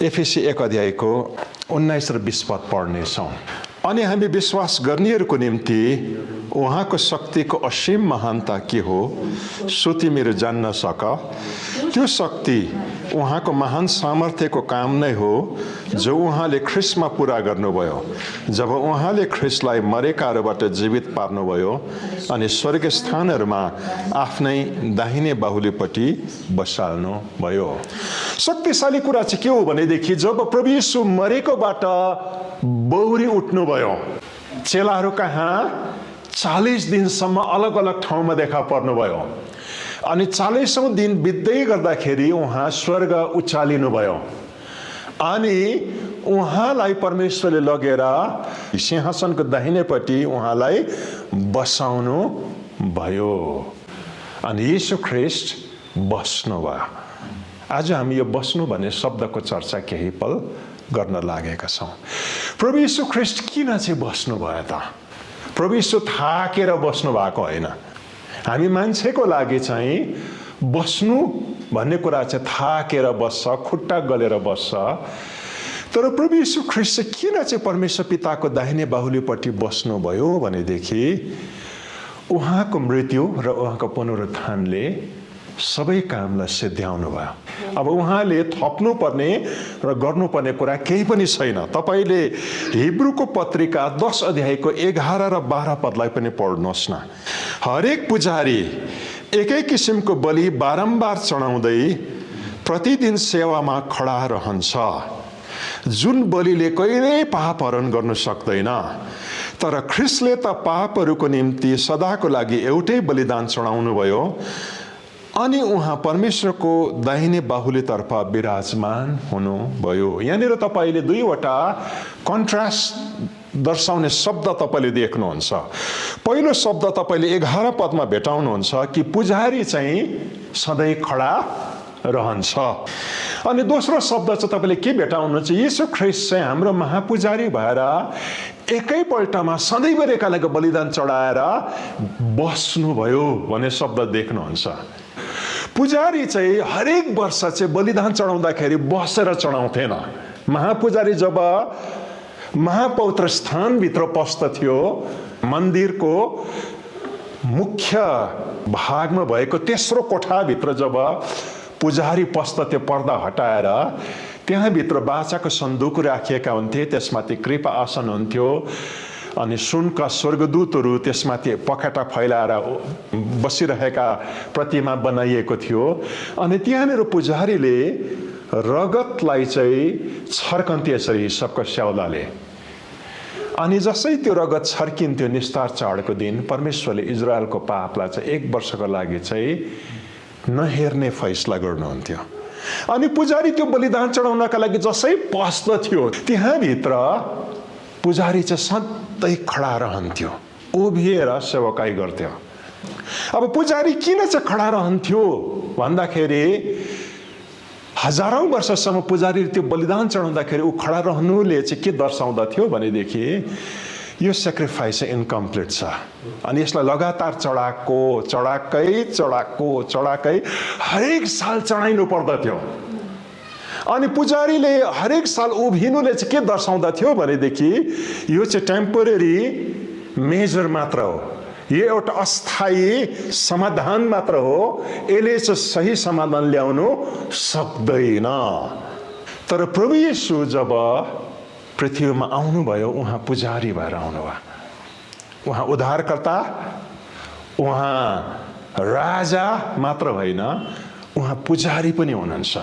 FAC 1 अध्यायको 19 र 20 पद पढ्नेछौँ। अनि हामी विश्वास गर्नेहरूको निम्ति उहाँको शक्तिको असीम महानता के हो सो तिमीहरू जान्न सक। त्यो शक्ति उहाँको महान सामर्थ्यको काम नै हो जो उहाँले ख्रिस्टमा पुरा गर्नुभयो जब उहाँले ख्रिस्टलाई मरेकाहरूबाट जीवित पार्नुभयो अनि स्वर्गीय स्थानहरूमा आफ्नै दाहिने बाहुलीपट्टि बसाल्नुभयो। शक्तिशाली कुरा चाहिँ के हो भनेदेखि जब प्रभु येशू मरेकोबाट बौरी उठ्नुभयो, चेलाहरू कहाँ 40 दिनसम्म अलग अलग ठाउँमा देखा पर्नुभयो अनि 40औं दिन बित्दै गर्दाखेरि उहाँ स्वर्ग उचालिनुभयो अनि उहाँलाई परमेश्वरले लगेर सिंहासनको दाहिनेपट्टि उहाँलाई बसाउनु भयो अनि येशू ख्रिस्ट बस्नुभयो। आज हामी यो बस्नु भन्ने शब्दको चर्चा केही पल गर्न लागेका छौँ। प्रभु येशू ख्रिस्ट किन चाहिँ बस्नुभयो त? प्रभु येशू थाकेर बस्नु भएको होइन। हामी मान्छेको लागि चाहिँ बस्नु भन्ने कुरा चाहिँ थाकेर बस्छ, खुट्टा गलेर बस्छ। तर प्रभु येशू ख्रिस्ट चाहिँ किन चाहिँ परमेश्वर पिताको दाहिने बाहुलीपट्टि बस्नुभयो भनेदेखि उहाँको मृत्यु र उहाँको पुनरुत्थानले सबै कामलाई सिद्ध्याउनु भयो। अब उहाँले थप्नुपर्ने र गर्नुपर्ने कुरा केही पनि छैन। तपाईँले हिब्रूको पत्रिका 10 अध्यायको 11 र 12 पदलाई पनि पढ्नुहोस् न। हरेक पुजारी एकै किसिमको बलि बारम्बार चढाउँदै प्रतिदिन सेवामा खडा रहन्छ जुन बलिले कहिल्यै पाप हरण गर्न सक्दैन। तर ख्रिस्टले त पापहरूको निम्ति सदाको लागि एउटै बलिदान चढाउनुभयो अनि उहाँ परमेश्वरको दाहिने बाहुलीतर्फ विराजमान हुनुभयो। यहाँनिर तपाईँले दुईवटा कन्ट्रास्ट दर्शाउने शब्द तपाईँले देख्नुहुन्छ। पहिलो शब्द तपाईँले 11 पदमा भेटाउनुहुन्छ कि पुजारी चाहिँ सधैँ खडा रहन्छ अनि दोस्रो शब्द चाहिँ तपाईँले के भेटाउनुहुन्छ? येशू ख्रिस्ट चाहिँ हाम्रो महापुजारी भएर एकैपल्टमा सधैँभरिका लागि बलिदान चढाएर बस्नुभयो भन्ने शब्द देख्नुहुन्छ। पुजारी चाहिँ हरेक वर्ष चाहिँ बलिदान चढाउँदाखेरि बसेर चढाउँथेन। महापुजारी जब महापवित्र स्थानभित्र पस्दथ्यो, मन्दिरको मुख्य भागमा भएको तेस्रो कोठाभित्र जब पुजारी पस्दथ्यो, पर्दा हटाएर त्यहाँभित्र बाचाको सन्दुक राखिएका हुन्थे, त्यसमाथि कृपा आसन हुन्थ्यो अनि सुनका स्वर्गदूतहरू त्यसमाथि पखेटा फैलाएर बसिरहेका प्रतिमा बनाइएको थियो अनि त्यहाँनिर पुजारीले रगतलाई चाहिँ छर्कन्थ्यो यसरी सबको स्याउलाले अनि जसै त्यो रगत छर्किन्थ्यो निस्तार चाडको दिन परमेश्वरले इजरायलको पापलाई चाहिँ 1 वर्षको लागि चाहिँ नहेर्ने फैसला गर्नुहुन्थ्यो। अनि पुजारी त्यो बलिदान चढाउनका लागि जसै पस्दथ्यो त्यहाँभित्र पुजारी चाहिँ सधैँ खडा रहन्थ्यो, उभिएर सेवकाई गर्थ्यो। अब पुजारी किन चाहिँ खडा रहन्थ्यो भन्दाखेरि हजारौं वर्षसम्म पुजारी त्यो बलिदान चढाउँदाखेरि ऊ खडा रहनुले चाहिँ के दर्शाउँदथ्यो भनेदेखि यो सेक्रिफाइस चाहिँ इन्कम्प्लिट छ अनि यसलाई लगातार चढाएकै हरेक साल चढाइनु पर्दथ्यो। अनि पुजारीले हरेक साल उभिनुले चाहिँ के दर्शाउँदथ्यो भनेदेखि यो चाहिँ टेम्पोरेरी मेजर मात्र हो, यो एउटा अस्थायी समाधान मात्र हो, यसले चाहिँ सही समाधान ल्याउनु सक्दैन। तर प्रभु येशू जब पृथ्वीमा आउनुभयो उहाँ पुजारी भएर आउनुभयो, उहाँ उद्धारकर्ता, उहाँ राजा मात्र होइन, उहाँ पुजारी पनि हुनुहुन्छ।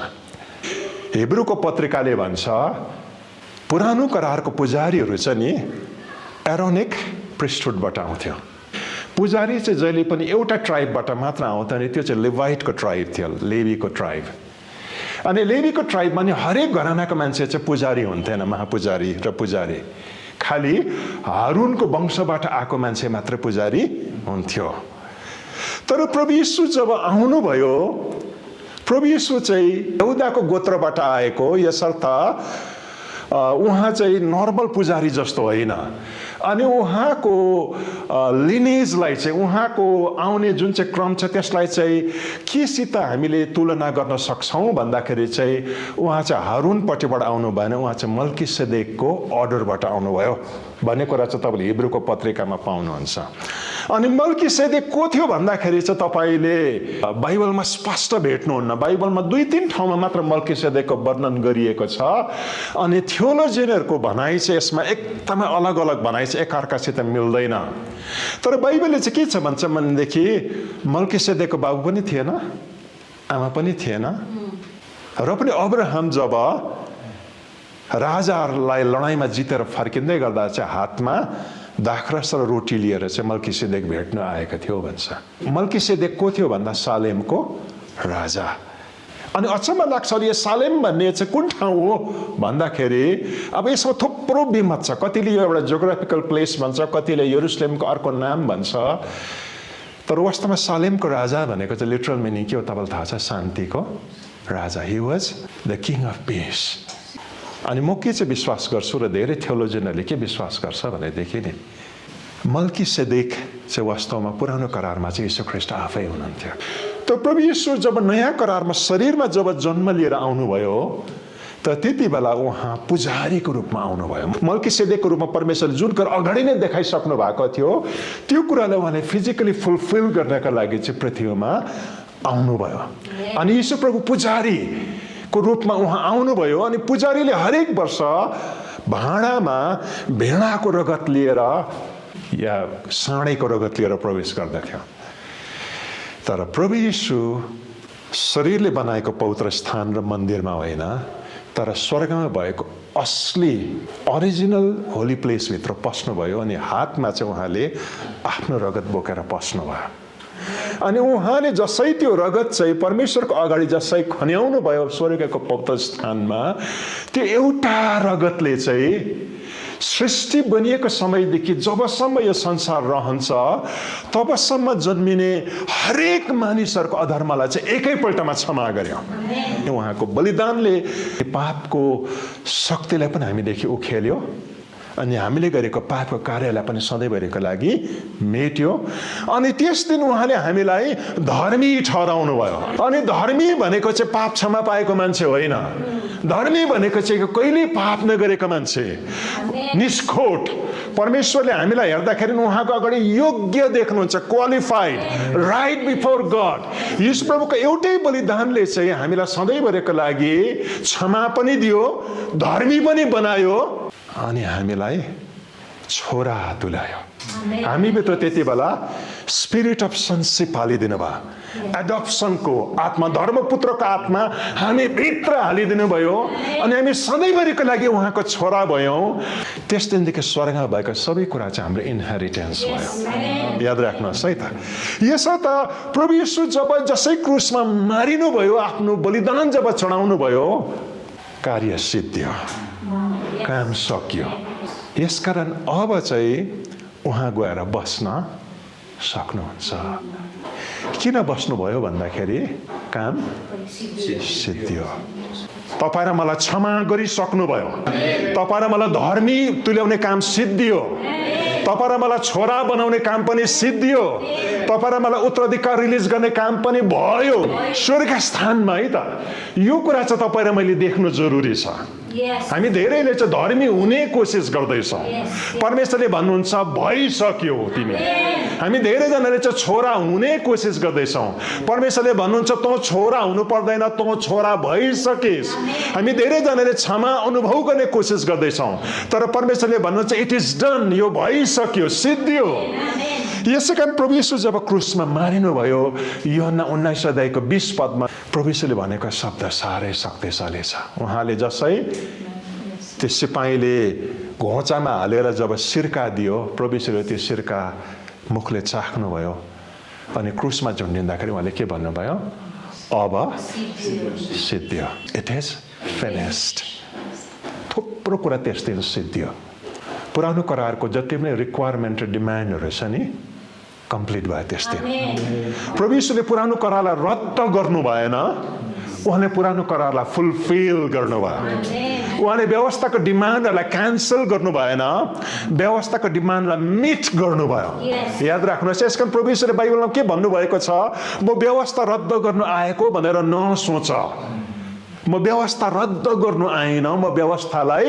हिब्रूको पत्रिकाले भन्छ पुरानो करारको पुजारीहरू चाहिँ नि एरोनिक प्रिस्टहुडबाट आउँथ्यो। पुजारी चाहिँ जहिले पनि एउटा ट्राइबबाट मात्र आउँथ्यो, त्यो चाहिँ लेवाइटको ट्राइब थियो, लेवीको ट्राइब। अनि लेवीको ट्राइबमा नि हरेक घरानाको मान्छे चाहिँ पुजारी हुन्थेन, महापुजारी र पुजारी। खालि हारुनको वंशबाट आएको मान्छे मात्र पुजारी हुन्थ्यो। तर प्रभु येशू जब आउनुभयो, प्रभु येशू चाहिँ यहुदाको गोत्रबाट आएको, यसर्थ उहाँ चाहिँ नर्मल पुजारी जस्तो होइन। अनि उहाँको लिनेजलाई चाहिँ उहाँको आउने जुन चाहिँ क्रम छ त्यसलाई चाहिँ केसित हामीले तुलना गर्न सक्छौँ भन्दाखेरि चाहिँ उहाँ चाहिँ हारुनपट्टिबाट आउनु भएन, उहाँ चाहिँ मल्कीसेदेकको अर्डरबाट आउनुभयो भन्ने कुरा चाहिँ तपाईँले हिब्रूको पत्रिकामा पाउनुहुन्छ। अनि मल्कीसेदेक को थियो भन्दाखेरि चाहिँ तपाईँले बाइबलमा स्पष्ट भेट्नुहुन्न। बाइबलमा 2-3 ठाउँमा मात्र मल्कीसेदेकको वर्णन गरिएको छ। अनि थियोलोजियनहरूको भनाइ चाहिँ यसमा एकदमै अलग अलग भनाइ चाहिँ एकअर्कासित मिल्दैन। तर बाइबलले चाहिँ के छ भन्छ भनेदेखि मल्कीसेदेकको बाबु पनि थिएन, आमा पनि थिएन, र पनि अब्राहम जब राजाहरूलाई लडाइँमा जितेर फर्किँदै गर्दा चाहिँ हातमा दाखरस र रोटी लिएर चाहिँ मल्कीसेदेक भेट्न आएको थियो भन्छ। मल्कीसेदेक को थियो भन्दा सालेमको राजा। अनि अचम्म लाग्छ यो सालेम भन्ने चाहिँ कुन ठाउँ हो भन्दाखेरि अब यसमा थुप्रो विमत छ। कतिले यो एउटा जियोग्राफिकल प्लेस भन्छ, कतिले यरुसलेमको अर्को नाम भन्छ। तर वास्तवमा सालेमको राजा भनेको चाहिँ लिटरल मिनिङ के हो तपाईँलाई थाहा छ? शान्तिको राजा। He was the king of peace. अनि म के चाहिँ विश्वास गर्छु र धेरै थियोलोजियनहरूले के विश्वास गर्छ भनेदेखि नि मल्कीसेदेक चाहिँ वास्तवमा पुरानो करारमा चाहिँ यीशु ख्रीष्ट आफै हुनुहुन्थ्यो। त प्रभु यीशु जब नयाँ करारमा शरीरमा जब जन्म लिएर आउनुभयो त त्यति बेला उहाँ पुजारीको रूपमा आउनुभयो। मल्कीसेदेकको रूपमा परमेश्वरले जुन कुरा अगाडि नै देखाइसक्नु भएको थियो त्यो कुरालाई उहाँले फिजिकली फुलफिल गर्नका लागि चाहिँ पृथ्वीमा आउनुभयो। अनि यीशु प्रभु पुजारी को रूपमा उहाँ आउनुभयो। अनि पुजारीले हरेक वर्ष भाँडामा भेडाको रगत लिएर या साँडेको रगत लिएर प्रवेश गर्दथ्यो। तर प्रभु यीशु शरीरले बनाएको पवित्र स्थान र मन्दिरमा होइन, तर स्वर्गमा भएको असली ओरिजिनल होली प्लेसभित्र पस्नुभयो। अनि हातमा चाहिँ उहाँले आफ्नो रगत बोकेर पस्नुभयो। अनि उहाँले जसै त्यो रगत चाहिँ परमेश्वरको अगाडि जसै खन्याउनु भयो स्वर्गको पवित्र स्थानमा, त्यो एउटा रगतले चाहिँ सृष्टि बनिएको समयदेखि जबसम्म यो संसार रहन्छ तबसम्म जन्मिने हरेक मानिसहरूको अधर्मलाई चाहिँ एकैपल्टमा क्षमा गर्यो। उहाँको बलिदानले पापको शक्तिलाई पनि हामीदेखि उखेल्यो। अनि हामीले गरेको पापको कार्यलाई पनि सधैँभरिको लागि मेट्यो। अनि त्यस दिन उहाँले हामीलाई धर्मी ठहराउनु भयो। अनि धर्मी भनेको चाहिँ पाप क्षमा पाएको मान्छे होइन। धर्मी भनेको चाहिँ कहिले पाप नगरेको मान्छे, निष्खोट। परमेश्वरले हामीलाई हेर्दाखेरि उहाँको अगाडि योग्य देख्नुहुन्छ, क्वालिफाइड, राइट बिफोर गड। यीशु प्रभुको एउटै बलिदानले चाहिँ हामीलाई सधैँभरिको लागि क्षमा पनि दियो, धर्मी पनि बनायो, अनि हामीलाई छोरा तुल्यायो। हामीभित्र त्यति बेला स्पिरिट अफ सनशिप हालिदिनु भयो। एडप्सनको आत्मा, धर्मपुत्रको आत्मा हामी भित्र हालिदिनु भयो। अनि हामी सधैँभरिको लागि उहाँको छोरा भयौँ। त्यस दिनदेखि स्वर्गमा भएको सबै कुरा चाहिँ हाम्रो इन्हेरिटेन्स भयो। याद राख्नुहोस् है त। यसो त प्रभु यीशु जब जसै क्रुसमा मारिनुभयो, आफ्नो बलिदान जब चढाउनु भयो, कार्य सिद्धियो, काम सकियो। यसकारण अब चाहिँ उहाँ गएर बस्न सक्नुहुन्छ। किन बस्नुभयो भन्दाखेरि काम सिद्धियो। तपाईँ र मलाई क्षमा गरिसक्नुभयो, तपाईँ र मलाई धर्मी तुल्याउने काम सिद्धियो, तपाईँ र मलाई छोरा बनाउने काम पनि सिद्धियो, तपाईँ र मलाई उत्तराधिकार रिलिज गर्ने काम पनि भयो स्वर्ग स्थानमा। है त यो कुरा चाहिँ तपाईँ र मैले देख्नु जरुरी छ। हामी धेरैले चाहिँ धर्मी हुने कोसिस गर्दैछौँ। परमेश्वरले भन्नुहुन्छ भइसक्यो तिमी। हामी धेरैजनाले चाहिँ छोरा हुने कोसिस गर्दैछौँ। परमेश्वरले भन्नुहुन्छ तँ छोरा हुनु पर्दैन, तँ छोरा भइसकिस्। हामी धेरैजनाले क्षमा अनुभव गर्ने कोसिस गर्दैछौँ। तर परमेश्वरले भन्नुहुन्छ इट इज डन, यो भइसक्यो, सिद्धियो। यसै कारण प्रभु यीशु जब क्रुसमा मारिनुभयो, यूहन्ना 19 अध्यायको 20 पदमा प्रभु यीशुले भनेको शब्द साह्रै शक्तिशाली छ। उहाँले जसै त्यो सिपाहीले घोचामा हालेर जब सिर्का दियो, प्रभु यीशुले त्यो सिर्का मुखले चाख्नुभयो। अनि क्रुसमा झुन्डिँदाखेरि उहाँले के भन्नुभयो? अब सिद्धियो, इट इज फिनिस्ड। थुप्रो कुरा त्यस दिन सिद्धियो। पुरानो करारको जति पनि रिक्वायरमेन्ट र डिमान्डहरू छ नि, कम्प्लिट भयो त्यस दिन। प्रभु यीशुले पुरानो करारलाई रद्द गर्नु भएन, उहाँले पुरानो करारलाई फुलफिल गर्नुभयो। उहाँले व्यवस्थाको डिमान्डहरूलाई क्यान्सल गर्नु भएन, व्यवस्थाको डिमान्डलाई मिट गर्नुभयो। याद राख्नुहोस्, यसकारण प्रभु यीशुले बाइबलमा के भन्नुभएको छ, म व्यवस्था रद्द गर्नु आएको भनेर नसोच। म व्यवस्था रद्द गर्नु आइन, म व्यवस्थालाई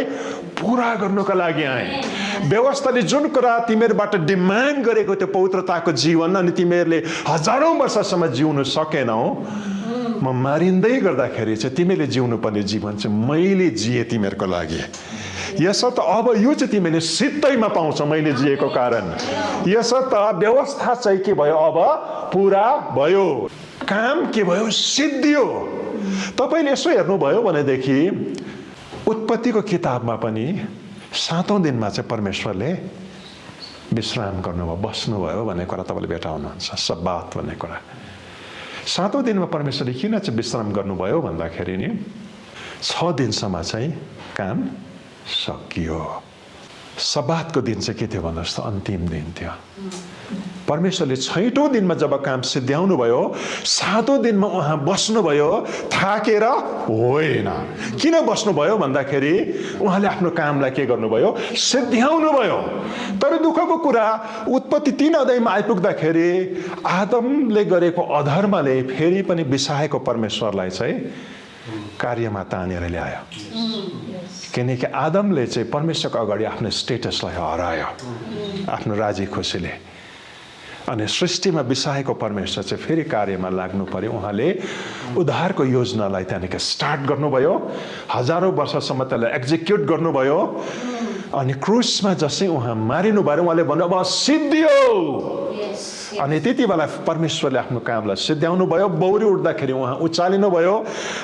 पुरा गर्नुको लागि आएँ। व्यवस्थाले जुन कुरा तिमीहरूबाट डिमान्ड गरेको त्यो पवित्रताको जीवन, अनि तिमीहरूले हजारौं वर्षसम्म जिउनु सकेनौ, म मारिँदै गर्दाखेरि चाहिँ तिमीले जिउनु पर्ने जीवन चाहिँ मैले जिएँ तिमीहरूको लागि। यसर्थ अब यो चाहिँ तिमीले सिद्धैमा पाउँछौ मैले जिएको कारण। यसर्थ व्यवस्था चाहिँ के भयो, अब पुरा भयो, काम के भयो, सिद्धियो। तपाईले यसो हेर्नुभयो भनेदेखि उत्पत्तिको किताबमा पनि 7औं दिनमा चाहिँ परमेश्वरले विश्राम गर्नुभयो, बस्नुभयो भन्ने कुरा तपाईँले भेटाउनुहुन्छ। सब्बात भन्ने कुरा 7औं दिनमा परमेश्वरले किन चाहिँ विश्राम गर्नुभयो भन्दाखेरि नि 6 दिनसम्म चाहिँ काम सकियो। सब्बातको दिन चाहिँ के थियो भन्नुहोस् त, अन्तिम दिन थियो। परमेश्वरले 6औं दिनमा जब काम सिद्ध्याउनु भयो, 7औं दिनमा उहाँ बस्नुभयो, थाकेर होइन। किन बस्नुभयो भन्दाखेरि उहाँले आफ्नो कामलाई के गर्नुभयो, सिद्ध्याउनु भयो। तर दुःखको कुरा, उत्पत्ति 3 अध्यायमा आइपुग्दाखेरि आदमले गरेको अधर्मले फेरि पनि बिसाएको परमेश्वरलाई चाहिँ कार्यमा तानेर ल्यायो। किनकि आदमले चाहिँ परमेश्वरको अगाडि आफ्नो स्टेटसलाई हरायो आफ्नो राजी खुसीले। अनि सृष्टिमा बिसाएको परमेश्वर चाहिँ फेरि कार्यमा लाग्नु पर्यो। उहाँले उद्धारको योजनालाई त्यहाँदेखि स्टार्ट गर्नुभयो, हजारौं वर्षसम्म त्यसलाई एक्जिक्युट गर्नुभयो। अनि क्रुसमा जसै उहाँ मारिनुभयो, उहाँले भन्नु अब सिद्धियो। अनि त्यति बेला परमेश्वरले आफ्नो कामलाई सिद्ध्याउनु भयो। बौरी उठ्दाखेरि उहाँ उचालिनु भयो,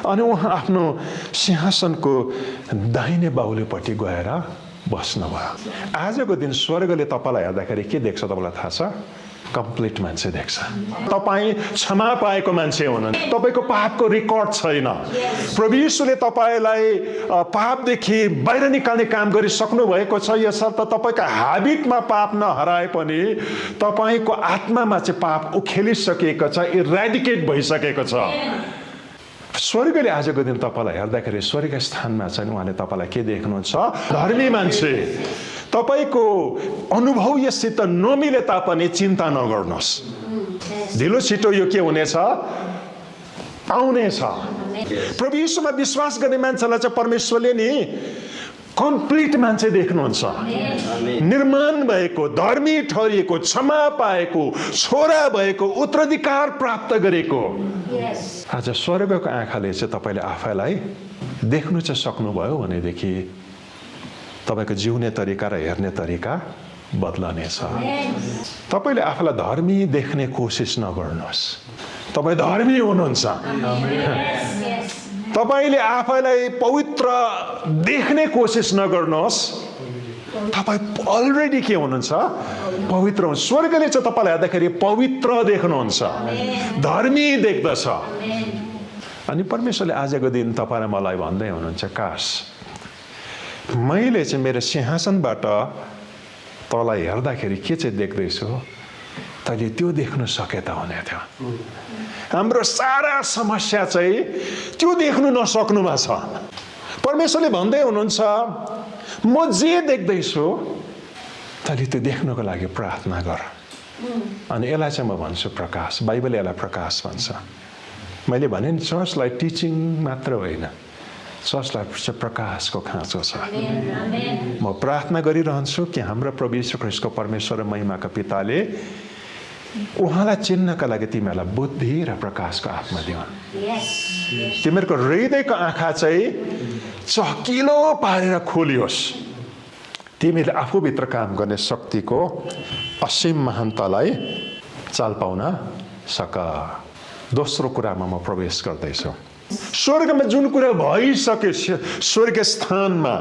अनि उहाँ आफ्नो सिंहासनको दाहिने बाहुलीपट्टि गएर बस्नुभयो। आजको दिन स्वर्गले तपाईँलाई हेर्दाखेरि के देख्छ तपाईँलाई थाहा छ? कम्प्लिट मान्छे देख्छ। तपाईँ क्षमा पाएको मान्छे हुनुहुन्छ, तपाईँको पापको रेकर्ड छैन। प्रभु यीशुले तपाईँलाई पापदेखि बाहिर निकाल्ने काम गरिसक्नु भएको छ। यसर्थ तपाईँको ह्याबिटमा पाप नहराए पनि तपाईँको आत्मामा चाहिँ पाप उखेलिसकेको छ, इरेडिकेट भइसकेको छ। स्वर्गले आजको दिन तपाईँलाई हेर्दाखेरि स्वर्ग स्थानमा चाहिँ उहाँले तपाईँलाई के देख्नुहुन्छ? धर्मी मान्छे। तपाईको अनुभव यससित नमिले तापनि चिन्ता नगर्नुहोस्, ढिलो छिटो यो के हुनेछ, आउनेछ। प्रभु यीशुमा विश्वास गर्ने मान्छेलाई चाहिँ परमेश्वरले नि कम्प्लिट मान्छे देख्नुहुन्छ, निर्माण भएको, धर्मी ठहरिएको, क्षमा पाएको, छोरा भएको, उत्तराधिकार प्राप्त गरेको। आज स्वर्गको आँखाले चाहिँ तपाईँले आफैलाई देख्नु चाहिँ सक्नुभयो भनेदेखि तपाईको जिउने तरिका र हेर्ने तरिका बदलनेछ। तपाईले आफूलाई धर्मी देख्ने कोसिस नगर्नुहोस्, तपाई धर्मी हुनुहुन्छ। तपाईले आफैलाई पवित्र देख्ने कोसिस नगर्नुहोस्, तपाई अलरेडी के हुनुहुन्छ? पवित्र हुनुहुन्छ। स्वर्गले चाहिँ तपाईलाई हेर्दाखेरि पवित्र देख्नुहुन्छ, धर्मी देख्दछ। अनि परमेश्वरले आजको दिन तपाईँ र मलाई भन्दै हुनुहुन्छ, काश मैले चाहिँ मेरो सिंहासनबाट तँलाई हेर्दाखेरि के चाहिँ देख्दैछु, तैँले त्यो देख्न सके त हुने थियो। हाम्रो सारा समस्या चाहिँ त्यो देख्नु नसक्नुमा छ। परमेश्वरले भन्दै हुनुहुन्छ, म जे देख्दैछु तैँले त्यो देख्नको लागि प्रार्थना गर। अनि यसलाई चाहिँ म भन्छु प्रकाश। बाइबलले यसलाई प्रकाश भन्छ। मैले भने नि चर्चलाई टिचिङ मात्र होइन, चर्चलाई चाहिँ प्रकाशको खाँचो छ। म प्रार्थना गरिरहन्छु कि हाम्रो प्रभु यीशु ख्रीष्टको परमेश्वर र महिमाका पिताले उहाँलाई चिन्नका लागि तिमीहरूलाई बुद्धि र प्रकाशको आत्मा दिउन्। तिमीहरूको हृदयको आँखा चाहिँ चकिलो पारेर खोलियोस्, तिमीले आफूभित्र काम गर्ने शक्तिको असीम महानतालाई चाल पाउन सक। दोस्रो कुरामा म प्रवेश गर्दैछु। स्वर्गमा जुन कुरा भइसके स्वर्ग स्थानमा,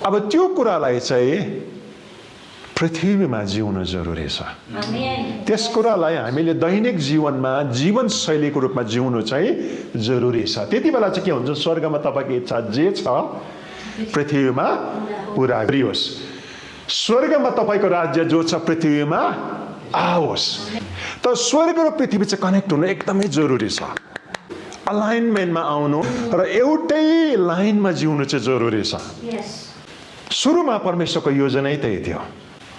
अब त्यो कुरालाई चाहिँ पृथ्वीमा जिउन जरुरी छ। त्यस कुरालाई हामीले दैनिक जीवनमा जीवनशैलीको रूपमा जिउनु चाहिँ जरुरी छ। त्यति बेला चाहिँ के हुन्छ? स्वर्गमा तपाईँको इच्छा जे छ पृथ्वीमा पुरा गरियोस्। स्वर्गमा तपाईँको राज्य जो छ पृथ्वीमा आओस्। त स्वर्ग र पृथ्वी चाहिँ कनेक्ट हुनु एकदमै जरुरी छ। अलाइनमेन्टमा आउनु र एउटै लाइनमा जिउनु चाहिँ जरुरी छ। सुरुमा परमेश्वरको योजनै त्यही थियो।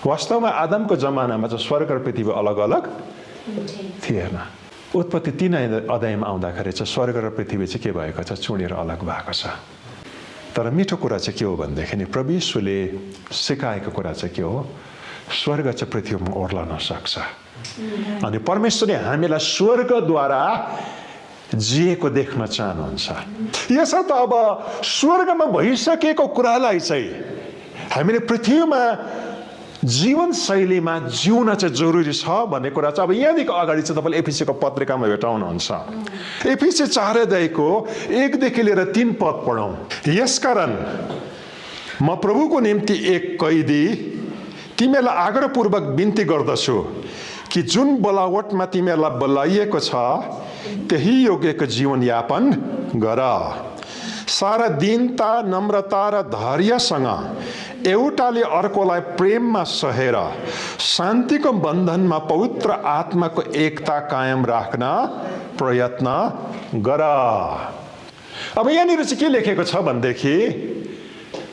वास्तवमा आदमको जमानामा चाहिँ स्वर्ग र पृथ्वी अलग अलग थिएन। उत्पत्ति 3 अध्यायमा आउँदाखेरि चाहिँ स्वर्ग र पृथ्वी चाहिँ के भएको छ, चुडेर अलग भएको छ। तर मिठो कुरा चाहिँ के हो भनेदेखि नि प्रभु यीशुले सिकाएको कुरा चाहिँ के हो, स्वर्ग चाहिँ पृथ्वीमा ओर्लन सक्छ। अनि परमेश्वरले हामीलाई स्वर्गद्वारा जिएको देख्न चाहनुहुन्छ। यसर्थ अब स्वर्गमा भइसकेको कुरालाई चाहिँ हामीले पृथ्वीमा जीवनशैलीमा जिउन चाहिँ जरुरी छ भन्ने कुरा चाहिँ अब यहाँदेखि अगाडि चाहिँ तपाईँले एफिसीको पत्रिकामा भेटाउनुहुन्छ। एफिसी 4 अध्यायको 1 देखि लिएर 3 पद पढौँ। यसकारण म प्रभुको निम्ति एक कैदी तिमीलाई आग्रहपूर्वक बिन्ती गर्दछु कि जुन बोलावटमा तिमीलाई बोलाइएको छ त्यही योग्यको जीवनयापन गर। सारा दीनता, नम्रता र धैर्यसँग एउटाले अर्कोलाई प्रेममा सहेर शान्तिको बन्धनमा पवित्र आत्माको एकता कायम राख्न प्रयत्न गर। अब यहाँनिर चाहिँ के लेखेको छ भनेदेखि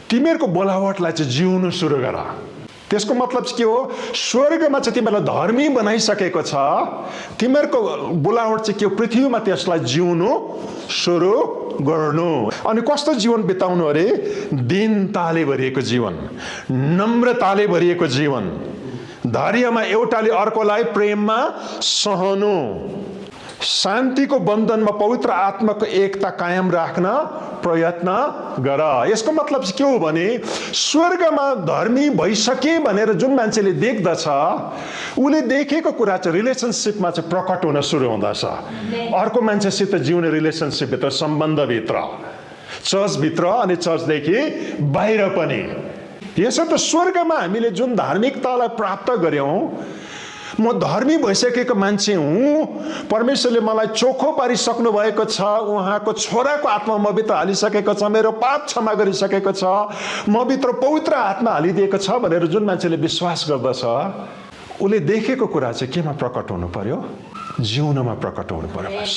तिमीहरूको बोलावटलाई चाहिँ जिउनु सुरु गर। त्यसको मतलब चाहिँ के हो, स्वर्गमा चाहिँ तिमीलाई धर्मी बनाइसकेको छ, तिमीहरूको बोलावट चाहिँ के हो, पृथ्वीमा त्यसलाई जिउनु सुरु गर्नु। अनि कस्तो जीवन बिताउनु अरे, दीनताले भरिएको जीवन, नम्रताले भरिएको जीवन, धैर्यमा एउटाले अर्कोलाई प्रेममा सहनु, शान्तिको बन्धनमा पवित्र आत्माको एकता कायम राख्न प्रयत्न गर। यसको मतलब चाहिँ के हो भने स्वर्गमा धर्मी भइसके भनेर जुन मान्छेले देख्दछ उसले देखेको कुरा चाहिँ रिलेसनसिपमा चाहिँ प्रकट हुन सुरु हुँदछ। अर्को मान्छेसित जिउने रिलेसनसिपभित्र, सम्बन्धभित्र, चर्चभित्र अनि चर्चदेखि बाहिर पनि। यसो त स्वर्गमा हामीले जुन धार्मिकतालाई प्राप्त गर्यौं, म धर्मी भइसकेको मान्छे हुँ, परमेश्वरले मलाई चोखो पारिसक्नु भएको छ, उहाँको छोराको आत्मा म भित्र हालिसकेको छ, मेरो पाप क्षमा गरिसकेको छ, म भित्र पवित्र आत्मा हालिदिएको छ भनेर जुन मान्छेले विश्वास गर्दछ उसले देखेको कुरा चाहिँ केमा प्रकट हुनु पर्यो, जीवनमा प्रकट हुनु पर्यो।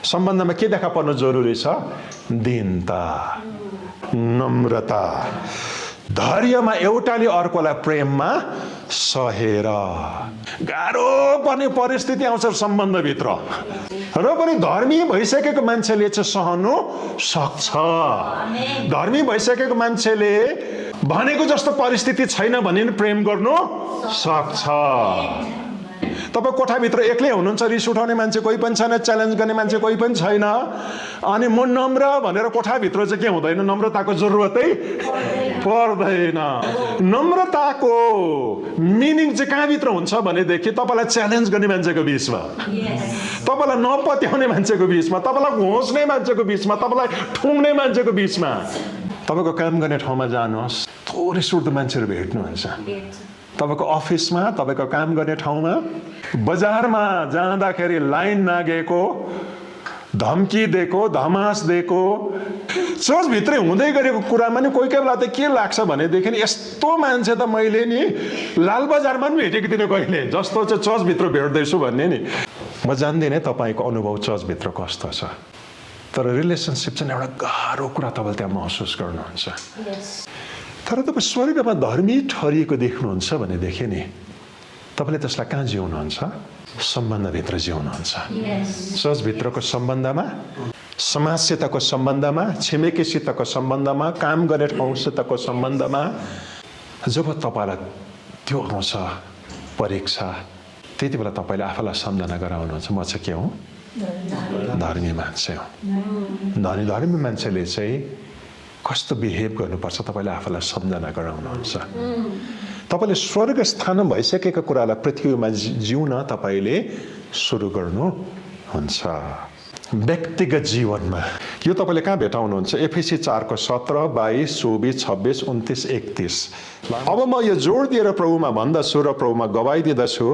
सम्बन्धमा के देखा पर्नु जरुरी छ, दीनता, नम्रता, धैर्यमा एउटाले अर्कोलाई प्रेममा सहेर। गाह्रो पर्ने परिस्थिति आउँछ सम्बन्धभित्र र पनि धर्मी भइसकेको मान्छेले चाहिँ सहनु सक्छ। धर्मी भइसकेको मान्छेले भनेको जस्तो परिस्थिति छैन भने प्रेम गर्नु सक्छ। तपाईँ कोठाभित्र एक्लै हुनुहुन्छ, रिस उठाउने मान्छे कोही पनि छैन, च्यालेन्ज गर्ने मान्छे कोही पनि छैन, अनि म नम्र भनेर कोठाभित्र चाहिँ के हुँदैन, नम्रताको जरुरतै पर्दैन। नम्रताको मिनिङ चाहिँ कहाँभित्र हुन्छ भनेदेखि तपाईँलाई च्यालेन्ज गर्ने मान्छेको बिचमा, तपाईँलाई नपत्याउने मान्छेको बिचमा, तपाईँलाई घोच्ने मान्छेको बिचमा, तपाईँलाई ठुङ्ने मान्छेको बिचमा। तपाईँको काम गर्ने ठाउँमा जानुहोस्, थोरै सुर्दो मान्छेहरू भेट्नुहुन्छ। तपाईँको अफिसमा, तपाईँको काम गर्ने ठाउँमा, बजारमा जाँदाखेरि लाइन नागेको, धम्की दिएको, धमास दिएको, चर्चभित्रै हुँदै गरेको कुरामा नि कोही कोही बेला त के लाग्छ भनेदेखि यस्तो मान्छे त मैले नि लालबजारमा पनि भेटेको थिइनँ कहिले, जस्तो चाहिँ चर्चभित्र भेट्दैछु भन्ने नि। म जान्दिनँ तपाईँको अनुभव चर्चभित्र कस्तो छ, तर रिलेसनसिप चाहिँ एउटा गाह्रो कुरा तपाईँले त्यहाँ महसुस गर्नुहुन्छ। तर तपाईँ स्वर्गमा धर्मी ठहरिएको देख्नुहुन्छ भनेदेखि नि तपाईँले त्यसलाई कहाँ जिउनुहुन्छ, सम्बन्धभित्र जिउनुहुन्छ। चर्चभित्रको सम्बन्धमा, समाजसितको सम्बन्धमा, छिमेकीसितको सम्बन्धमा, काम गर्ने ठाउँसितको सम्बन्धमा। जब तपाईँलाई त्यो आउँछ परीक्षा, त्यति बेला तपाईँले आफूलाई सम्झना गराउनुहुन्छ, म चाहिँ के हुँ, धर्मी मान्छे हुँ। धर्मी मान्छेले चाहिँ कस्तो बिहेभ गर्नुपर्छ तपाईँले आफूलाई सम्झना गराउनुहुन्छ। तपाईँले स्वर्ग स्थान भइसकेको कुरालाई पृथ्वीमा जिउन तपाईँले सुरु गर्नुहुन्छ। व्यक्तिगत जीवनमा यो तपाईँले कहाँ भेटाउनुहुन्छ, एफिसी 4 17, 22, 24, 26, 29, 31। अब म यो जोड दिएर प्रभुमा भन्दछु र प्रभुमा गवाई दिँदछु,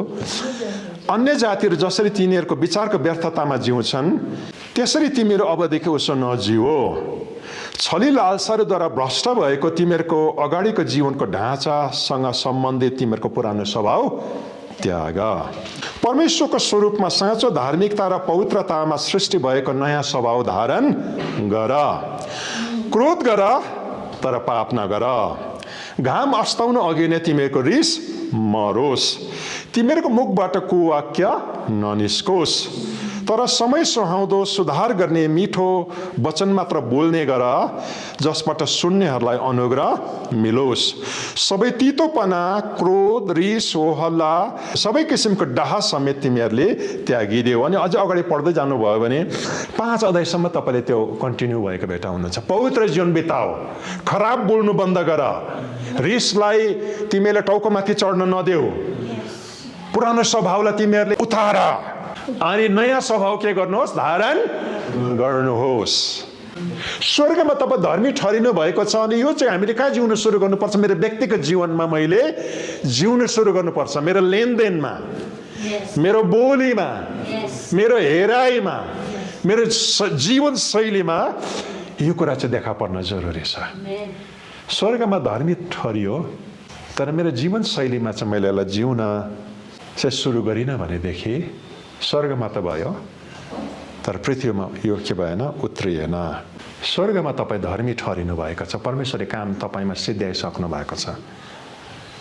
अन्य जातिहरू जसरी तिनीहरूको विचारको व्यर्थतामा जिउँछन् त्यसरी तिमीहरू अबदेखि उसो नजियो। छली लालसाद्वारा भ्रष्ट भएको तिमीहरूको अगाडिको जीवनको ढाँचासँग सम्बन्धित तिमीहरूको पुरानो स्वभाव त्याग। परमेश्वरको स्वरूपमा साँचो धार्मिकता र पवित्रतामा सृष्टि भएको नयाँ स्वभाव धारण गर। क्रोध गर तर पाप नगर। घाम अस्ताउनु अघि नै तिमीहरूको रिस मरोस्। तिमीहरूको मुखबाट कुवाक्य ननिस्कोस्। तर समय सुहाउँदो सुधार गर्ने मिठो वचन मात्र बोल्ने गर, जसबाट सुन्नेहरूलाई अनुग्रह मिलोस्। सबै तितोपना, क्रोध, रिस, हो हल्ला, सबै किसिमको डाहा समेत तिमीहरूले त्यागिदेऊ। अनि अझ अगाडि पढ्दै जानुभयो भने 5 अध्यायसम्म तपाईँले त्यो कन्टिन्यू भएको भेटा हुनुहुन्छ। पवित्र जीवन बिताओ, खराब बोल्नु बन्द गर, रिसलाई तिमीले टाउकोमाथि चढ्न नदेऊ, पुरानो स्वभावलाई तिमीहरूले उतार अनि नयाँ स्वभाव के गर्नुहोस्? धारण गर्नुहोस्। स्वर्गमा तपाईँ धर्मी ठहरिनु भएको छ। अनि यो चाहिँ हामीले कहाँ जिउन सुरु गर्नुपर्छ? मेरो व्यक्तिगत जीवनमा मैले जिउन सुरु गर्नुपर्छ। मेरो लेनदेनमा, मेरो बोलीमा, मेरो हेराइमा, मेरो जीवन शैलीमा यो कुरा चाहिँ देखा पर्न जरुरी छ। स्वर्गमा धर्मी ठहरियो, तर मेरो जीवन शैलीमा चाहिँ मैले यसलाई जिउन चाहिँ सुरु गरिनँ भनेदेखि स्वर्गमा त भयो, तर पृथ्वीमा यो के भएन? उत्रिएन। स्वर्गमा तपाईँ धर्मी ठहरिनु भएको छ। परमेश्वरले काम तपाईँमा सिद्ध्याइसक्नु भएको छ।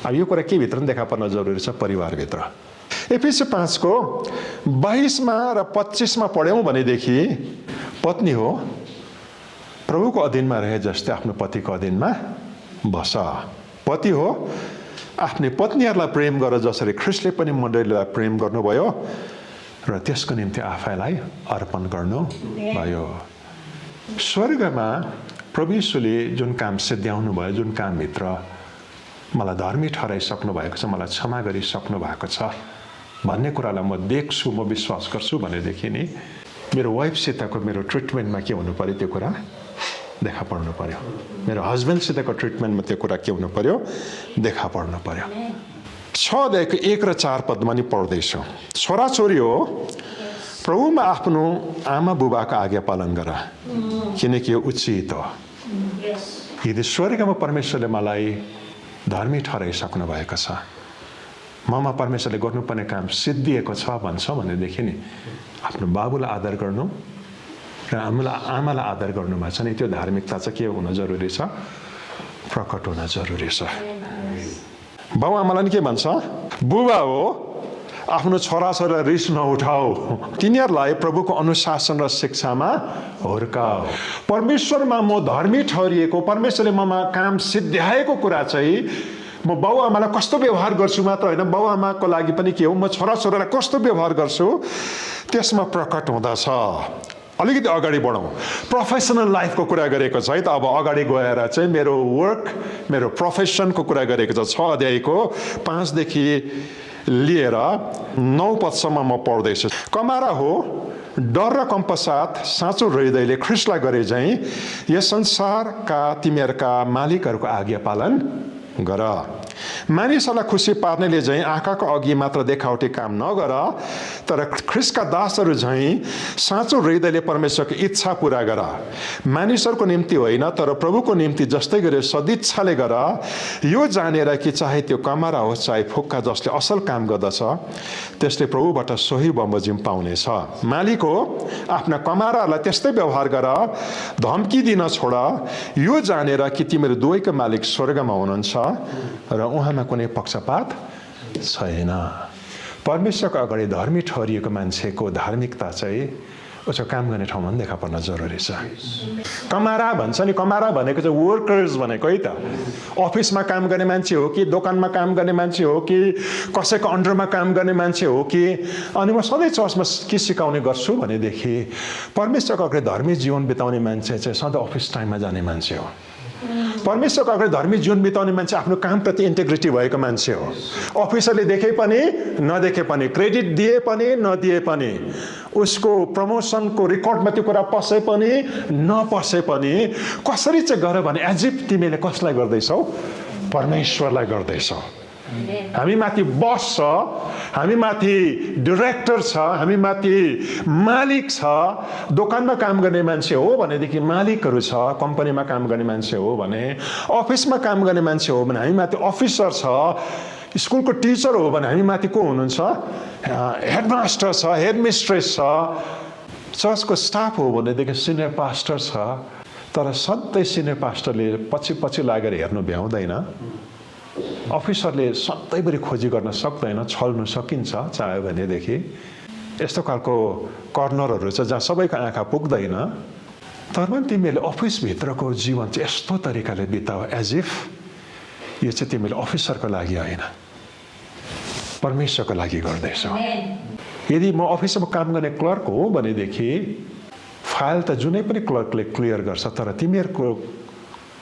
अब यो कुरा के भित्र पनि देखा पर्न जरुरी छ? परिवारभित्र। एफिसी 5को 22मा र 25मा पढ्यौँ भनेदेखि पत्नी हो प्रभुको अधीनमा रहे जस्तै आफ्नो पतिको अधीनमा बस। पति हो आफ्नै पत्नीहरूलाई प्रेम गर जसरी ख्रिस्टले पनि मण्डलीलाई प्रेम गर्नुभयो र त्यसको निम्ति आफैलाई अर्पण गर्नुभयो। स्वर्गमा प्रभु यीशुले जुन काम सिद्ध्याउनु भयो, जुन कामभित्र मलाई धर्मी ठहराइसक्नु भएको छ, मलाई क्षमा गरिसक्नु भएको छ भन्ने कुरालाई म देख्छु, म विश्वास गर्छु भनेदेखि नि मेरो वाइफसितको मेरो ट्रिटमेन्टमा के हुनु पर्यो? त्यो कुरा देखा पर्नु पर्यो। मेरो हस्बेन्डसितको ट्रिटमेन्टमा त्यो कुरा के हुनु पर्यो? देखा पर्नु पर्यो। 6 अध्यायको 1 र 4 पदमा नि पढ्दैछु। छोराछोरी हो प्रभुमा आफ्नो आमा बुबाको आज्ञा पालन गर, किनकि यो उचित हो। यदि स्वर्गमा परमेश्वरले मलाई धर्मी ठहराइसक्नु भएको छ, ममा परमेश्वरले गर्नुपर्ने काम सिद्धिएको छ भन्छ भनेदेखि नि आफ्नो बाबुलाई आदर गर्नु र आमालाई आदर गर्नुमा छ नि त्यो धार्मिकता चाहिँ के हुन जरुरी छ? प्रकट हुन जरुरी छ। बाउ आमालाई के भन्छ? बुबा हो आफ्नो छोराछोरीलाई रिस नउठाऊ, तिनीहरूलाई प्रभुको अनुशासन र शिक्षामा हुर्काऊ। परमेश्वरमा म धर्मी ठहरिएको, परमेश्वरले ममा काम सिद्ध्याएको कुरा चाहिँ म बाउ आमालाई कस्तो व्यवहार गर्छु मात्र होइन, बाउ आमाको लागि पनि के हो, म छोराछोरीलाई कस्तो व्यवहार गर्छु त्यसमा प्रकट हुँदछ। अलिकति अगाडि बढौँ। प्रोफेसनल लाइफको कुरा गरेको छ है त। अब अगाडि गएर चाहिँ मेरो वर्क, मेरो प्रोफेसनको कुरा गरेको छ। 6 अध्यायको 5 देखि लिएर 9 पदसम्म म पढ्दैछु। कमारा हो डर र कम्पसाथ साँचो हृदयले ख्रिस्टलाई गरे झैँ यस संसारका तिमीहरूका मालिकहरूको आज्ञा पालन गर। मानिसहरूलाई खुसी पार्नेले झैँ आँखाको अघि मात्र देखावटी काम नगर, तर ख्रिस्टका दासहरू झैँ साँचो हृदयले परमेश्वरको इच्छा पूरा गर। मानिसहरूको निम्ति होइन, तर प्रभुको निम्ति जस्तै गरे सदिच्छाले गर, यो जानेर कि चाहे त्यो कमारा होस् चाहे फुक्का जसले असल काम गर्दछ त्यसले प्रभुबाट सोही बमोजिम पाउनेछ। मालिक हो आफ्ना कमाराहरूलाई त्यस्तै व्यवहार गर, धम्की दिन छोड, यो जानेर कि तिमीहरू दुवैको मालिक स्वर्गमा हुनुहुन्छ र उहाँमा कुनै पक्षपात छैन। परमेश्वरको अगाडि धर्मी ठहरिएको मान्छेको धार्मिकता चाहिँ उसको काम गर्ने ठाउँमा पनि देखा पर्न जरुरी छ। कमारा भन्छ नि, कमारा भनेको चाहिँ वर्कर्स भनेको है त। अफिसमा काम गर्ने मान्छे हो कि, दोकानमा काम गर्ने मान्छे हो कि, कसैको अन्डरमा काम गर्ने मान्छे हो कि। अनि म सधैँ चर्चमा के सिकाउने गर्छु भनेदेखि परमेश्वरको अगाडि धर्मी जीवन बिताउने मान्छे चाहिँ सधैँ अफिस टाइममा जाने मान्छे हो। परमेश्वरको अगाडि धर्मी जीवन बिताउने मान्छे आफ्नो कामप्रति इन्टेग्रिटी भएको मान्छे हो। अफिसरले देखे पनि नदेखे पनि, क्रेडिट दिए पनि नदिए पनि, उसको प्रमोसनको रेकर्डमा त्यो कुरा पसे पनि नपसे पनि कसरी चाहिँ गर भने एज इफ तिमीले कसलाई गर्दैछौ? परमेश्वरलाई गर्दैछौ। हामी माथि बस छ, हामी माथि डिरेक्टर छ, हामी माथि मालिक छ। दोकानमा काम गर्ने मान्छे हो भनेदेखि मालिकहरू छ, कम्पनीमा काम गर्ने मान्छे हो भने, अफिसमा काम गर्ने मान्छे हो भने हामी माथि अफिसर छ। स्कुलको टिचर हो भने हामी माथि को हुनुहुन्छ? हेडमास्टर छ, हेडमिस्ट्रेस छ। चर्चको स्टाफ हो भनेदेखि सिनियर पास्टर छ। तर सधैँ सिनियर पास्टरले पछि लागेर हेर्नु भ्याउँदैन। अफिसरले सधैँभरि खोजी गर्न सक्दैन, छल्नु सकिन्छ चाह्यो भनेदेखि। यस्तो खालको कर्नरहरू छ जहाँ सबैको आँखा पुग्दैन। तर पनि तिमीहरूले अफिसभित्रको जीवन चाहिँ यस्तो तरिकाले बिताओ एज इफ यो चाहिँ तिमीले अफिसरको लागि होइन, परमेश्वरको लागि गर्दैछौ। यदि म अफिसमा काम गर्ने क्लर्क हो भनेदेखि फाइल त जुनै पनि क्लर्कले क्लियर गर्छ, तर तिमीहरूको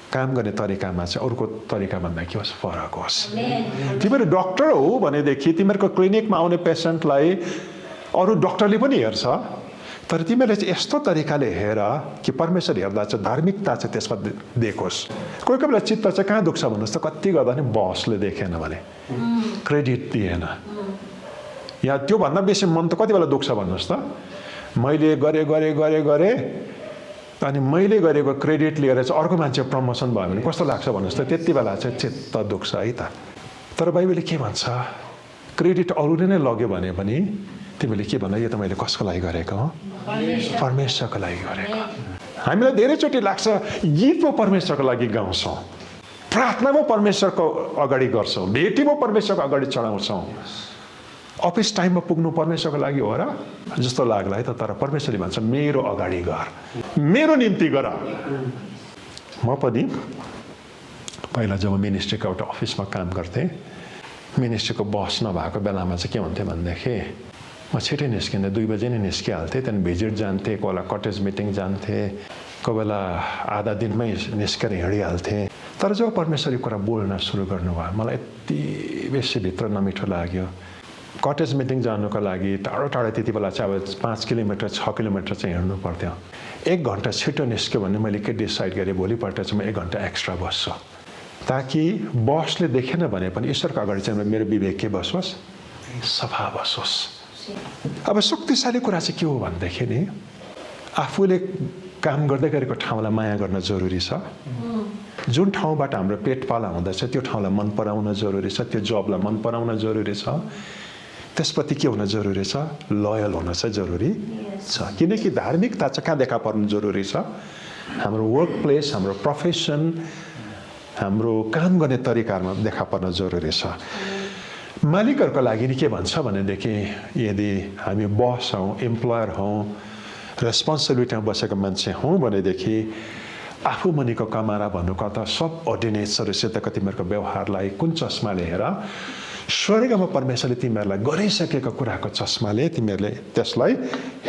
काम गर्ने तरिकामा चाहिँ अरूको तरिकाभन्दा के होस्, फरक होस्। तिमीहरू डक्टर हो भनेदेखि तिमीहरूको क्लिनिकमा आउने पेसेन्टलाई अरू डक्टरले पनि हेर्छ, तर तिमीहरूले चाहिँ यस्तो तरिकाले हेर कि परमेश्वर हेर्दा चाहिँ धार्मिकता चाहिँ त्यसमा देखोस्। कोही कोही बेला चित्त चाहिँ कहाँ दुख्छ भन्नुहोस् त, कति गर्दा नि बसले देखेन भने, क्रेडिट दिएन, या त्योभन्दा बेसी मन त कति बेला दुख्छ भन्नुहोस् त। मैले गरेँ अनि मैले गरेको क्रेडिट लिएर चाहिँ अर्को मान्छे प्रमोसन भयो भने कस्तो लाग्छ भन्नुहोस् त। त्यति बेला चाहिँ चित्त दुख्छ है त। तर बाइबलले के भन्छ, क्रेडिट अरूले नै लग्यो भने पनि तिमीले के भन्दा यो त मैले कसको लागि गरेको हो, परमेश्वरको लागि गरेको। हामीलाई धेरैचोटि लाग्छ गीत पो परमेश्वरको लागि गाउँछौँ, प्रार्थना पो परमेश्वरको अगाडि गर्छौँ, भेटी पो परमेश्वरको अगाडि चढाउँछौँ, अफिस टाइममा पुग्नु परमेश्वरको लागि हो र जस्तो लाग्ला है त। तर परमेश्वरले भन्छ मेरो अगाडि गर, मेरो निम्ति गर। म पनि पहिला जब मिनिस्ट्रीको एउटा अफिसमा काम गर्थेँ, मिनिस्ट्रीको बस नभएको बेलामा चाहिँ के हुन्थ्यो भनेदेखि म छिटै निस्किँदा 2 बजे नै निस्किहाल्थेँ। त्यहाँदेखि भिजिट जान्थेँ, कोही बेला कटेज मिटिङ जान्थेँ, कोही बेला आधा दिनमै निस्केर हिँडिहाल्थेँ। तर जब परमेश्वरले कुरा बोल्न सुरु गर्नुभयो मलाई यति बेसी भित्र नमिठो लाग्यो। कटेज मिटिङ जानुको लागि टाढो टाढो त्यति बेला चाहिँ अब 5 किलोमिटर 6 किलोमिटर चाहिँ हिँड्नु पर्थ्यो। 1 घन्टा छिटो निस्क्यो भने मैले के डिसाइड गरेँ, भोलिपल्ट चाहिँ म 1 घन्टा एक्स्ट्रा बस्छु, ताकि बसले देखेन भने पनि ईश्वरको अगाडि चाहिँ मेरो विवेक के बसोस्, सफा बसोस्। अब शक्तिशाली कुरा चाहिँ के हो भनेदेखि नि आफूले काम गर्दै गरेको ठाउँलाई माया गर्न जरुरी छ। जुन ठाउँबाट हाम्रो पेट पाला हुँदैछ त्यो ठाउँलाई मन पराउन जरुरी छ, त्यो जबलाई मन पराउन जरुरी छ, त्यसप्रति के हुन जरुरी छ, लयल हुन चाहिँ जरुरी छ। किनकि धार्मिकता चाहिँ कहाँ देखा पर्नु जरुरी छ, हाम्रो वर्क प्लेस, हाम्रो प्रोफेसन, हाम्रो काम गर्ने तरिकामा देखा पर्न जरुरी छ। मालिकहरूको लागि नि के भन्छ भनेदेखि यदि हामी बस हौँ, इम्प्लोयर हौँ, रेस्पोन्सिबिलिटीमा बसेको मान्छे हौँ भनेदेखि आफू मुनिको कमारा भन्नुको त सब अर्डिनेन्सहरूसितको तिमीहरूको व्यवहारलाई कुन चस्माले हेर, स्वर्गमा परमेश्वरले तिमीहरूलाई गरिसकेको कुराको चस्माले तिमीहरूले त्यसलाई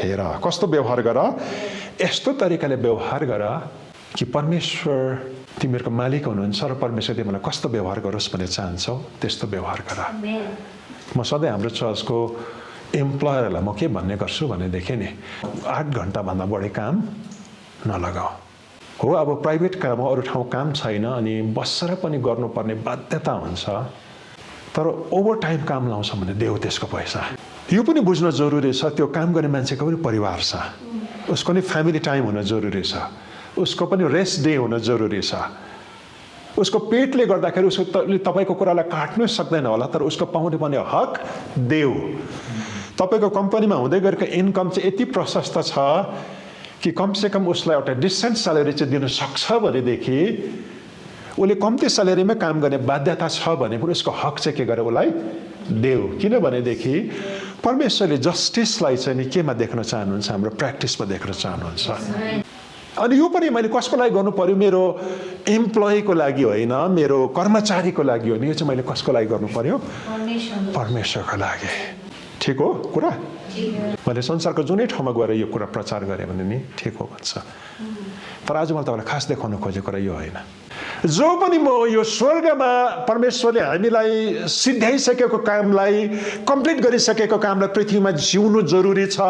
हेर। कस्तो व्यवहार गर, यस्तो तरिकाले व्यवहार गर कि परमेश्वर तिमीहरूको मालिक हुनुहुन्छ र परमेश्वर तिमीलाई कस्तो व्यवहार गरोस् भन्ने चाहन्छौ त्यस्तो व्यवहार गर। म सधैँ हाम्रो चर्चको इम्प्लोयरहरूलाई म के भन्ने गर्छु भनेदेखि नि 8 घन्टाभन्दा बढी काम नलगाऊ। हो अब प्राइभेट काम हो, अरू ठाउँ काम छैन अनि बसेर पनि गर्नुपर्ने बाध्यता हुन्छ, तर ओभर टाइम काम लाउँछ भने देऊ त्यसको पैसा। यो पनि बुझ्न जरुरी छ, त्यो काम गर्ने मान्छेको पनि परिवार छ, उसको पनि फ्यामिली टाइम हुन जरुरी छ, उसको पनि रेस्ट डे हुन जरुरी छ। उसको पेटले गर्दाखेरि उसको तपाईको कुरालाई काट्नै सक्दैन होला, तर उसको पाउने पनि हक देऊ। तपाईको कम्पनीमा हुँदै गरेको इन्कम चाहिँ यति प्रशस्त छ कि कमसेकम उसलाई एउटा डिसेन्ट स्यालेरी चाहिँ दिन सक्छ भनेदेखि उसले कम्ती स्यालेरीमै काम गर्ने बाध्यता छ भने पनि उसको हक चाहिँ के गरे उसलाई देऊ। किनभनेदेखि परमेश्वरले जस्टिसलाई चाहिँ नि केमा देख्न चाहनुहुन्छ, हाम्रो प्र्याक्टिसमा देख्न चाहनुहुन्छ। अनि यो पनि मैले कसको लागि गर्नु पर्यो, मेरो इम्प्लोइको लागि होइन, मेरो कर्मचारीको लागि होइन, यो चाहिँ मैले कसको लागि गर्नु पर्यो, परमेश्वरको लागि। ठिक हो कुरा? मैले संसारको जुनै ठाउँमा गएर यो कुरा प्रचार गरेँ भने नि ठिक हो भन्छ, तर आज मैले तपाईँलाई खास देखाउन खोजेको कुरा यो होइन। जो पनि म यो स्वर्गमा परमेश्वरले हामीलाई सिद्ध्याइसकेको कामलाई, कम्प्लिट गरिसकेको कामलाई पृथ्वीमा जिउनु जरुरी छ।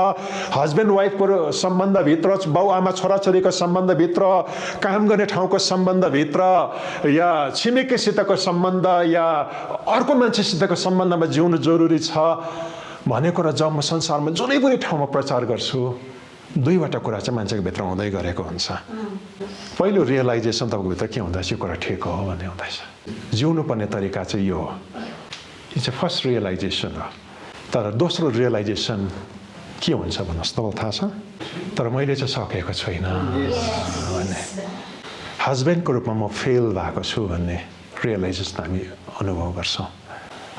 हस्बेन्ड वाइफको सम्बन्धभित्र, बाउ-आमा छोराछोरीको सम्बन्धभित्र, काम गर्ने ठाउँको सम्बन्धभित्र, या छिमेकीसितको सम्बन्ध या अर्को मान्छेसितको सम्बन्धमा जिउनु जरुरी छ भनेको र जब म संसारमा जुनै पनि ठाउँमा प्रचार गर्छु 2वटा कुरा चाहिँ मान्छेको भित्र हुँदै गरेको हुन्छ। पहिलो रियलाइजेसन तपाईँको भित्र के हुँदैछ, यो कुरा ठिक हो भन्ने हुँदैछ, जिउनु पर्ने तरिका चाहिँ यो हो। यो चाहिँ फर्स्ट रियलाइजेसन हो। तर दोस्रो रियलाइजेसन के हुन्छ भन्नुहोस्, तपाईँलाई थाहा छ? तर मैले चाहिँ सकेको छुइनँ भन्ने, हस्बेन्डको रूपमा म फेल भएको छु भन्ने रियलाइजेसन हामी अनुभव गर्छौँ।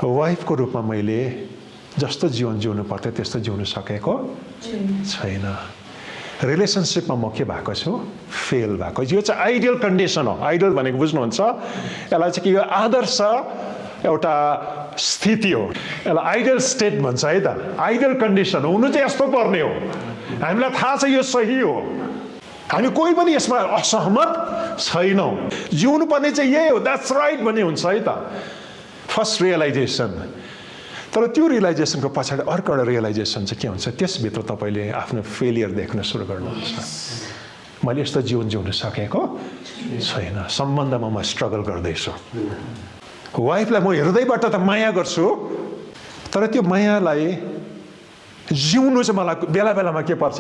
वाइफको रूपमा मैले जस्तो जीवन जिउनु पर्थ्यो त्यस्तो जिउनु सकेको छैन। रिलेसनसिपमा म के भएको छु? फेल भएको। यो चाहिँ आइडियल कन्डिसन हो। आइडियल भनेको बुझ्नुहुन्छ, यसलाई चाहिँ कि यो आदर्श एउटा स्थिति हो, यसलाई आइडियल स्टेट भन्छ है त। आइडियल कन्डिसन हुनु चाहिँ यस्तो पर्ने हो। हामीलाई थाहा छ यो सही हो, हामी कोही पनि यसमा असहमत छैनौँ। जिउनु पर्ने चाहिँ यही हो, द्याट्स राइट भन्ने हुन्छ है त, फर्स्ट रियलाइजेसन। तर त्यो रियलाइजेसनको पछाडि अर्को एउटा रियलाइजेसन चाहिँ के हुन्छ, त्यसभित्र तपाईँले आफ्नो फेलियर देख्न सुरु गर्नुहुन्छ। मैले यस्तो जीवन जिउन सकेको छैन, सम्बन्धमा म स्ट्रगल गर्दैछु। वाइफलाई म हृदयबाट त माया गर्छु, तर त्यो मायालाई जिउनु चाहिँ मलाई बेला बेलामा के पर्छ,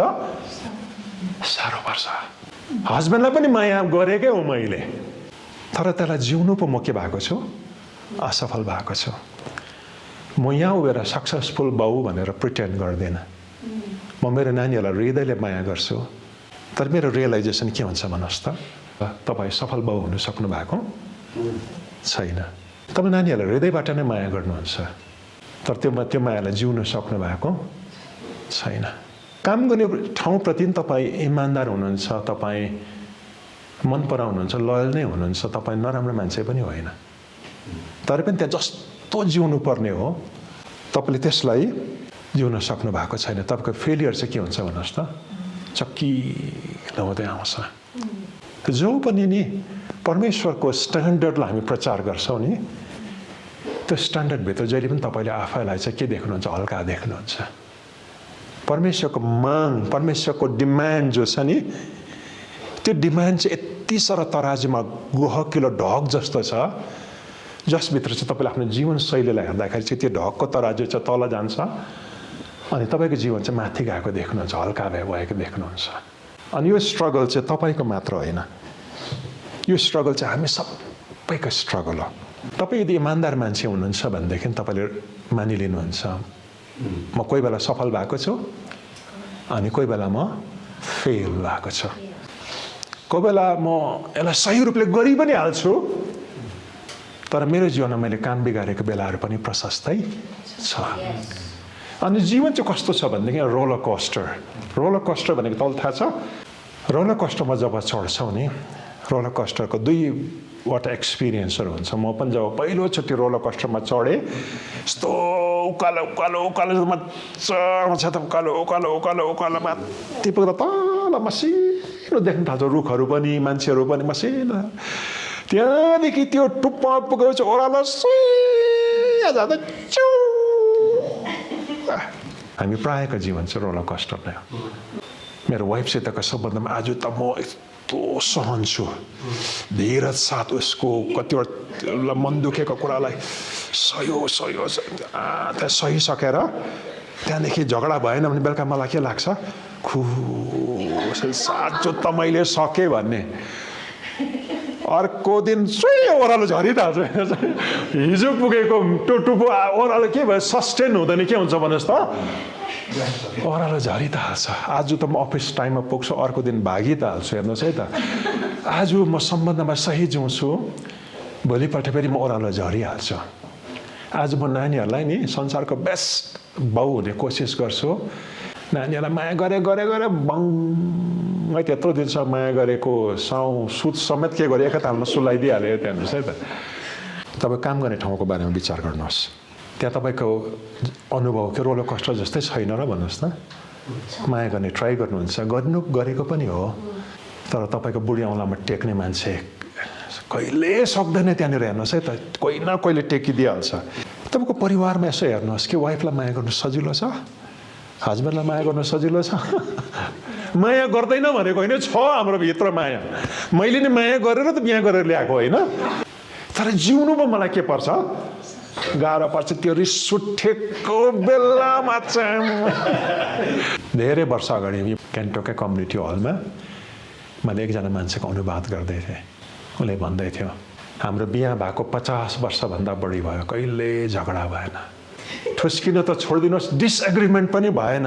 साह्रो पर्छ। हस्बेन्डलाई पनि माया गरेकै हो मैले, तर त्यसलाई जिउनु पो म के भएको छु, असफल भएको छु। म यहाँ उभिएर सक्सेसफुल बाउ भनेर प्रिटेन्ड गर्दिनँ। म मेरो नानीहरूलाई हृदयले माया गर्छु, तर मेरो रियलाइजेसन के हुन्छ भन्नुहोस् त, तपाईँ सफल बाउ हुनु सक्नु भएको छैन। तपाईँ नानीहरूलाई हृदयबाट नै माया गर्नुहुन्छ, तर त्यो मायालाई जिउन सक्नु भएको छैन। काम गर्ने ठाउँप्रति तपाईँ इमान्दार हुनुहुन्छ, तपाईँ मन पराउनुहुन्छ, लयल नै हुनुहुन्छ, तपाईँ नराम्रो मान्छे पनि होइन, तर पनि त्यहाँ जस्तो जिउनु पर्ने हो तपाईँले त्यसलाई जिउन सक्नु भएको छैन। तपाईँको फेलियर चाहिँ के हुन्छ भन्नुहोस् त, चक्किलो हुँदै आउँछ। जो पनि नि परमेश्वरको स्ट्यान्डर्डलाई हामी प्रचार गर्छौँ नि, त्यो स्ट्यान्डर्डभित्र जहिले पनि तपाईँले आफैलाई चाहिँ के देख्नुहुन्छ, हल्का देख्नुहुन्छ। परमेश्वरको माग, परमेश्वरको डिमान्ड जो छ नि, त्यो डिमान्ड चाहिँ यति साह्रो तराजुमा गहकिलो ढक जस्तो छ, जसभित्र चाहिँ तपाईँले आफ्नो जीवनशैलीलाई हेर्दाखेरि चाहिँ त्यो ढकको तराजु चाहिँ तल जान्छ अनि तपाईँको जीवन चाहिँ माथि गएको देख्नुहुन्छ, हल्का भएको देख्नुहुन्छ। अनि यो स्ट्रगल चाहिँ तपाईँको मात्र होइन, यो स्ट्रगल चाहिँ हामी सबैको स्ट्रगल हो। तपाईँ यदि इमान्दार मान्छे हुनुहुन्छ भनेदेखि तपाईँले मानिलिनुहुन्छ, म कोही बेला सफल भएको छु अनि कोही बेला म फेल भएको छु। कोही बेला म यसलाई सही रूपले गरि पनि हाल्छु, तर मेरो जीवनमा मैले काम बिगारेको बेलाहरू पनि प्रशस्तै छ। अनि जीवन चाहिँ कस्तो छ भनेदेखि रोलर कोस्टर। रोलर कोस्टर भनेको तपाईँलाई थाहा छ? रोलर कोस्टरमा जब चढ्छौँ नि, रोलर कोस्टरको दुईवटा एक्सपिरियन्सहरू हुन्छ। म पनि जब पहिलोचोटि रोलर कोस्टरमा चढेँ, यस्तो उकालो उकालो उकालो मजा त उकालो उकालो उकालो उकालो माथि पुग्दा तल मसिनो देख्न थाल्छ, रुखहरू पनि मान्छेहरू पनि मसिनो। त्यहाँदेखि त्यो टुप्पा पुगेपछि ओह्रालो जाँदा च्यु। हामी प्रायःको जीवन चाहिँ रोलर कोस्टर नै हो। मेरो वाइफसितको सम्बन्धमा आज त म यस्तो सहन्छु, धीरज साथ उसको कतिवटा मन दुखेको कुरालाई त्यहाँ सहिसकेर त्यहाँदेखि झगडा भएन भने बेलुका मलाई के लाग्छ, साँचो त मैले सकेँ भन्ने। अर्को दिन ओह्रालो झरिहाल्छ। हिजो पुगेको टुप्पो ओह्रालो के भयो, सस्टेन हुँदैन, के हुन्छ भन्नुहोस् त, ओह्रालो झरि त हाल्छ। आज त म अफिस टाइममा पुग्छु, अर्को दिन भागी त हाल्छु। हेर्नुहोस् है त, आज म सम्बन्धमा सही जिउँछु, भोलिपल्ट फेरि म ओह्रालो झरिहाल्छु। आज म नानीहरूलाई नि संसारको बेस्ट बाउ हुने कोसिस गर्छु। नानीहरूलाई माया गरे बङ्गै त्यत्रो दिनसम्म माया गरेको सुत समेत के गरे एकतालमा सुलाइदिइहाल्यो। त्यहाँ हेर्नुहोस् है त, तपाईँ काम गर्ने ठाउँको बारेमा विचार गर्नुहोस्। त्यहाँ तपाईँको अनुभव के रोलर कोस्टर जस्तै छैन र भन्नुहोस् त? माया गर्ने ट्राई गर्नुहुन्छ, गरेको पनि हो, तर तपाईँको बुढी औँलामा टेक्ने मान्छे कहिले सक्दैन त्यहाँनिर। हेर्नुहोस् है त, कोही न कहिले टेकिदिइहाल्छ। तपाईँको परिवारमा यसो हेर्नुहोस् कि वाइफलाई माया गर्नु सजिलो छ, हस्बेन्डलाई माया गर्नु सजिलो छ? माया गर्दैन भनेको होइन, छ हाम्रो भित्र माया। मैले नि माया गरेर त बिहा गरेर ल्याएको होइन, तर जिउनुमा मलाई के पर्छ, गाह्रो पर्छ। त्यो रिस उठेको बेलामा चाहिँ धेरै वर्ष अगाडि गान्तोककै कम्युनिटी हलमा मैले एकजना मान्छेको अनुवाद गर्दै थिएँ। उसले भन्दै थियो, हाम्रो बिहा भएको 50 वर्षभन्दा बढी भयो, कहिले झगडा भएन। ठुस्किन त छोडिदिनुहोस्, डिसएग्रिमेन्ट पनि भएन।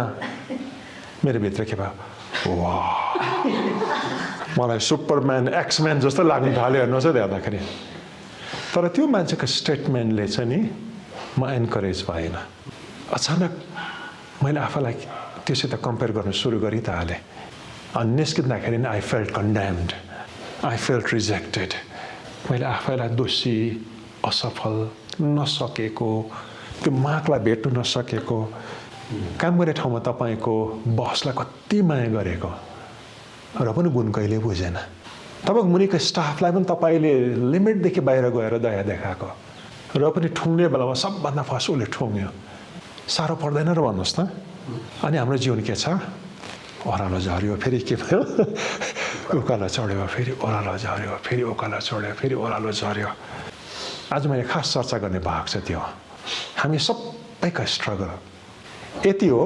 मेरो भित्र के भयो, वाह, मलाई सुपरम्यान एक्सम्यान जस्तो लाग्नु थाल्यो हेर्नुहोस् है हेर्दाखेरि। तर त्यो मान्छेको स्टेटमेन्टले चाहिँ नि म एन्करेज भएन। अचानक मैले आफूलाई त्योसित कम्पेयर गर्न सुरु गरि त हालेँ। अनि निस्किँदाखेरि I felt condemned, I felt rejected. मैले आफैलाई दोषी, असफल, नसकेको, त्यो मागलाई भेट्नु नसकेको, काम गर्ने ठाउँमा तपाईँको बसलाई कति माया गरेको र पनि गुण कहिले बुझेन। तपाईँको मुनिको स्टाफलाई पनि तपाईँले लिमिटदेखि बाहिर गएर दया देखाएको र पनि ठुङ्ने बेलामा सबभन्दा फर्स्ट उसले ठुङ्यो। साह्रो पर्दैन र भन्नुहोस् न। अनि हाम्रो जीवन के छ, ओह्रालो झऱ्यो, फेरि के भयो, उकालो चढ्यो, फेरि ओह्रालो झऱ्यो, फेरि उकालो चढ्यो, फेरि ओह्रालो झऱ्यो। आज मैले खास चर्चा गर्ने भाग छ त्यो, हामी सबैका स्ट्रगल। यति हो,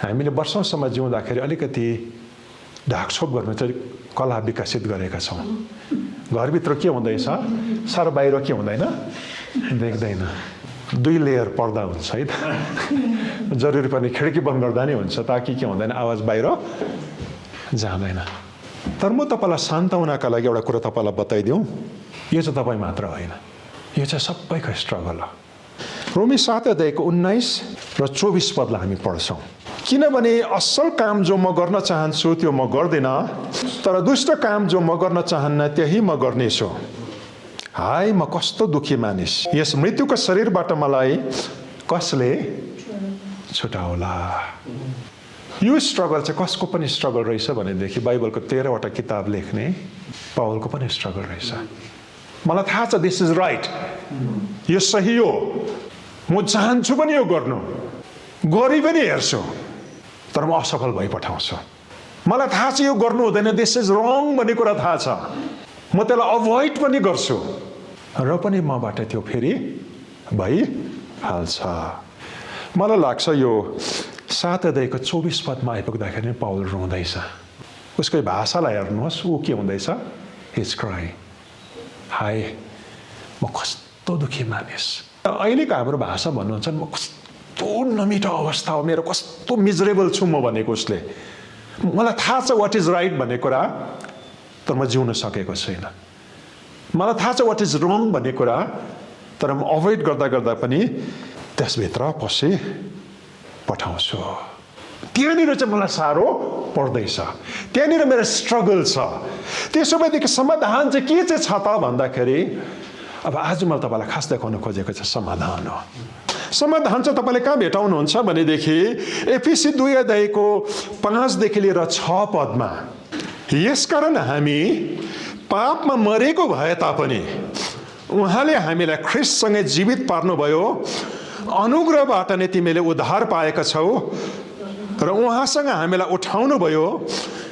हामीले वर्षौँसम्म जिउँदाखेरि अलिकति ढाकछोप गर्न चाहिँ कला विकसित गरेका छौँ। घरभित्र के हुँदैछ, साह्रो बाहिर के हुँदैन देख्दैन। 2 लेयर पर्दा हुन्छ है त, जरुरी पर्ने खिड्की बन्द गर्दा नै हुन्छ, ताकि के हुँदैन, आवाज बाहिर जाँदैन। तर म तपाईँलाई सान्त्वनाका लागि एउटा कुरा तपाईँलाई बताइदिउँ, यो चाहिँ तपाईँ मात्र होइन, यो चाहिँ सबैको स्ट्रगल हो। रोमी 7:19 र 24 पदलाई हामी पढ्छौँ। किनभने असल काम जो म गर्न चाहन्छु त्यो म गर्दिनँ, तर दुष्ट काम जो म गर्न चाहन्न त्यही म गर्नेछु। हाय म कस्तो दुखी मानिस, यस मृत्युको शरीरबाट मलाई कसले छुटाउला। यो स्ट्रगल चाहिँ कसको पनि स्ट्रगल रहेछ भनेदेखि बाइबलको 13वटा किताब लेख्ने पावलको पनि स्ट्रगल रहेछ। मलाई थाहा छ दिस इज राइट, यो सही हो, म चाहन्छु पनि यो गर्नु, गरी पनि हेर्छु, तर म असफल भइपठाउँछु। मलाई थाहा छ यो गर्नु हुँदैन, दिस इज रङ भन्ने कुरा थाहा छ, म त्यसलाई अभोइड पनि गर्छु, र पनि मबाट त्यो फेरि भइहाल्छ। मलाई लाग्छ यो 7:24 पदमा आइपुग्दाखेरि पावल रुँदैछ। उसको भाषालाई हेर्नुहोस्, ऊ के हुँदैछ, हिज क्राइङ, हाय म कस्तो दुखी मानिस। अहिलेको हाम्रो भाषा भन्नुहुन्छ म कस्तो नमिठो अवस्था हो मेरो, कस्तो मिजरेबल छु म भनेको उसले। मलाई थाहा छ वाट इज राइट भन्ने कुरा, तर म जिउन सकेको छैन। मलाई थाहा छ वाट इज रङ भन्ने कुरा, तर म अभोइड गर्दा गर्दा पनि त्यसभित्र पसी पठाउँछु। त्यहाँनिर चाहिँ मलाई साह्रो पर्दैछ, त्यहाँनिर मेरो स्ट्रगल छ। त्यसो भएदेखि समाधान चाहिँ के चाहिँ छ त भन्दाखेरि, अब आज मैले तपाईँलाई खास देखाउन खोजेको चाहिँ समाधान हो। समाधान चाहिँ तपाईँले कहाँ भेटाउनुहुन्छ भनेदेखि एफिसी 2:5 लिएर 6 पदमा, यसकारण हामी पापमा मरेको भए तापनि उहाँले हामीलाई ख्रिस्टसँगै जीवित पार्नुभयो, अनुग्रहबाट नै तिमीले उद्धार पाएका छौ, र उहाँसँग हामीलाई उठाउनु भयो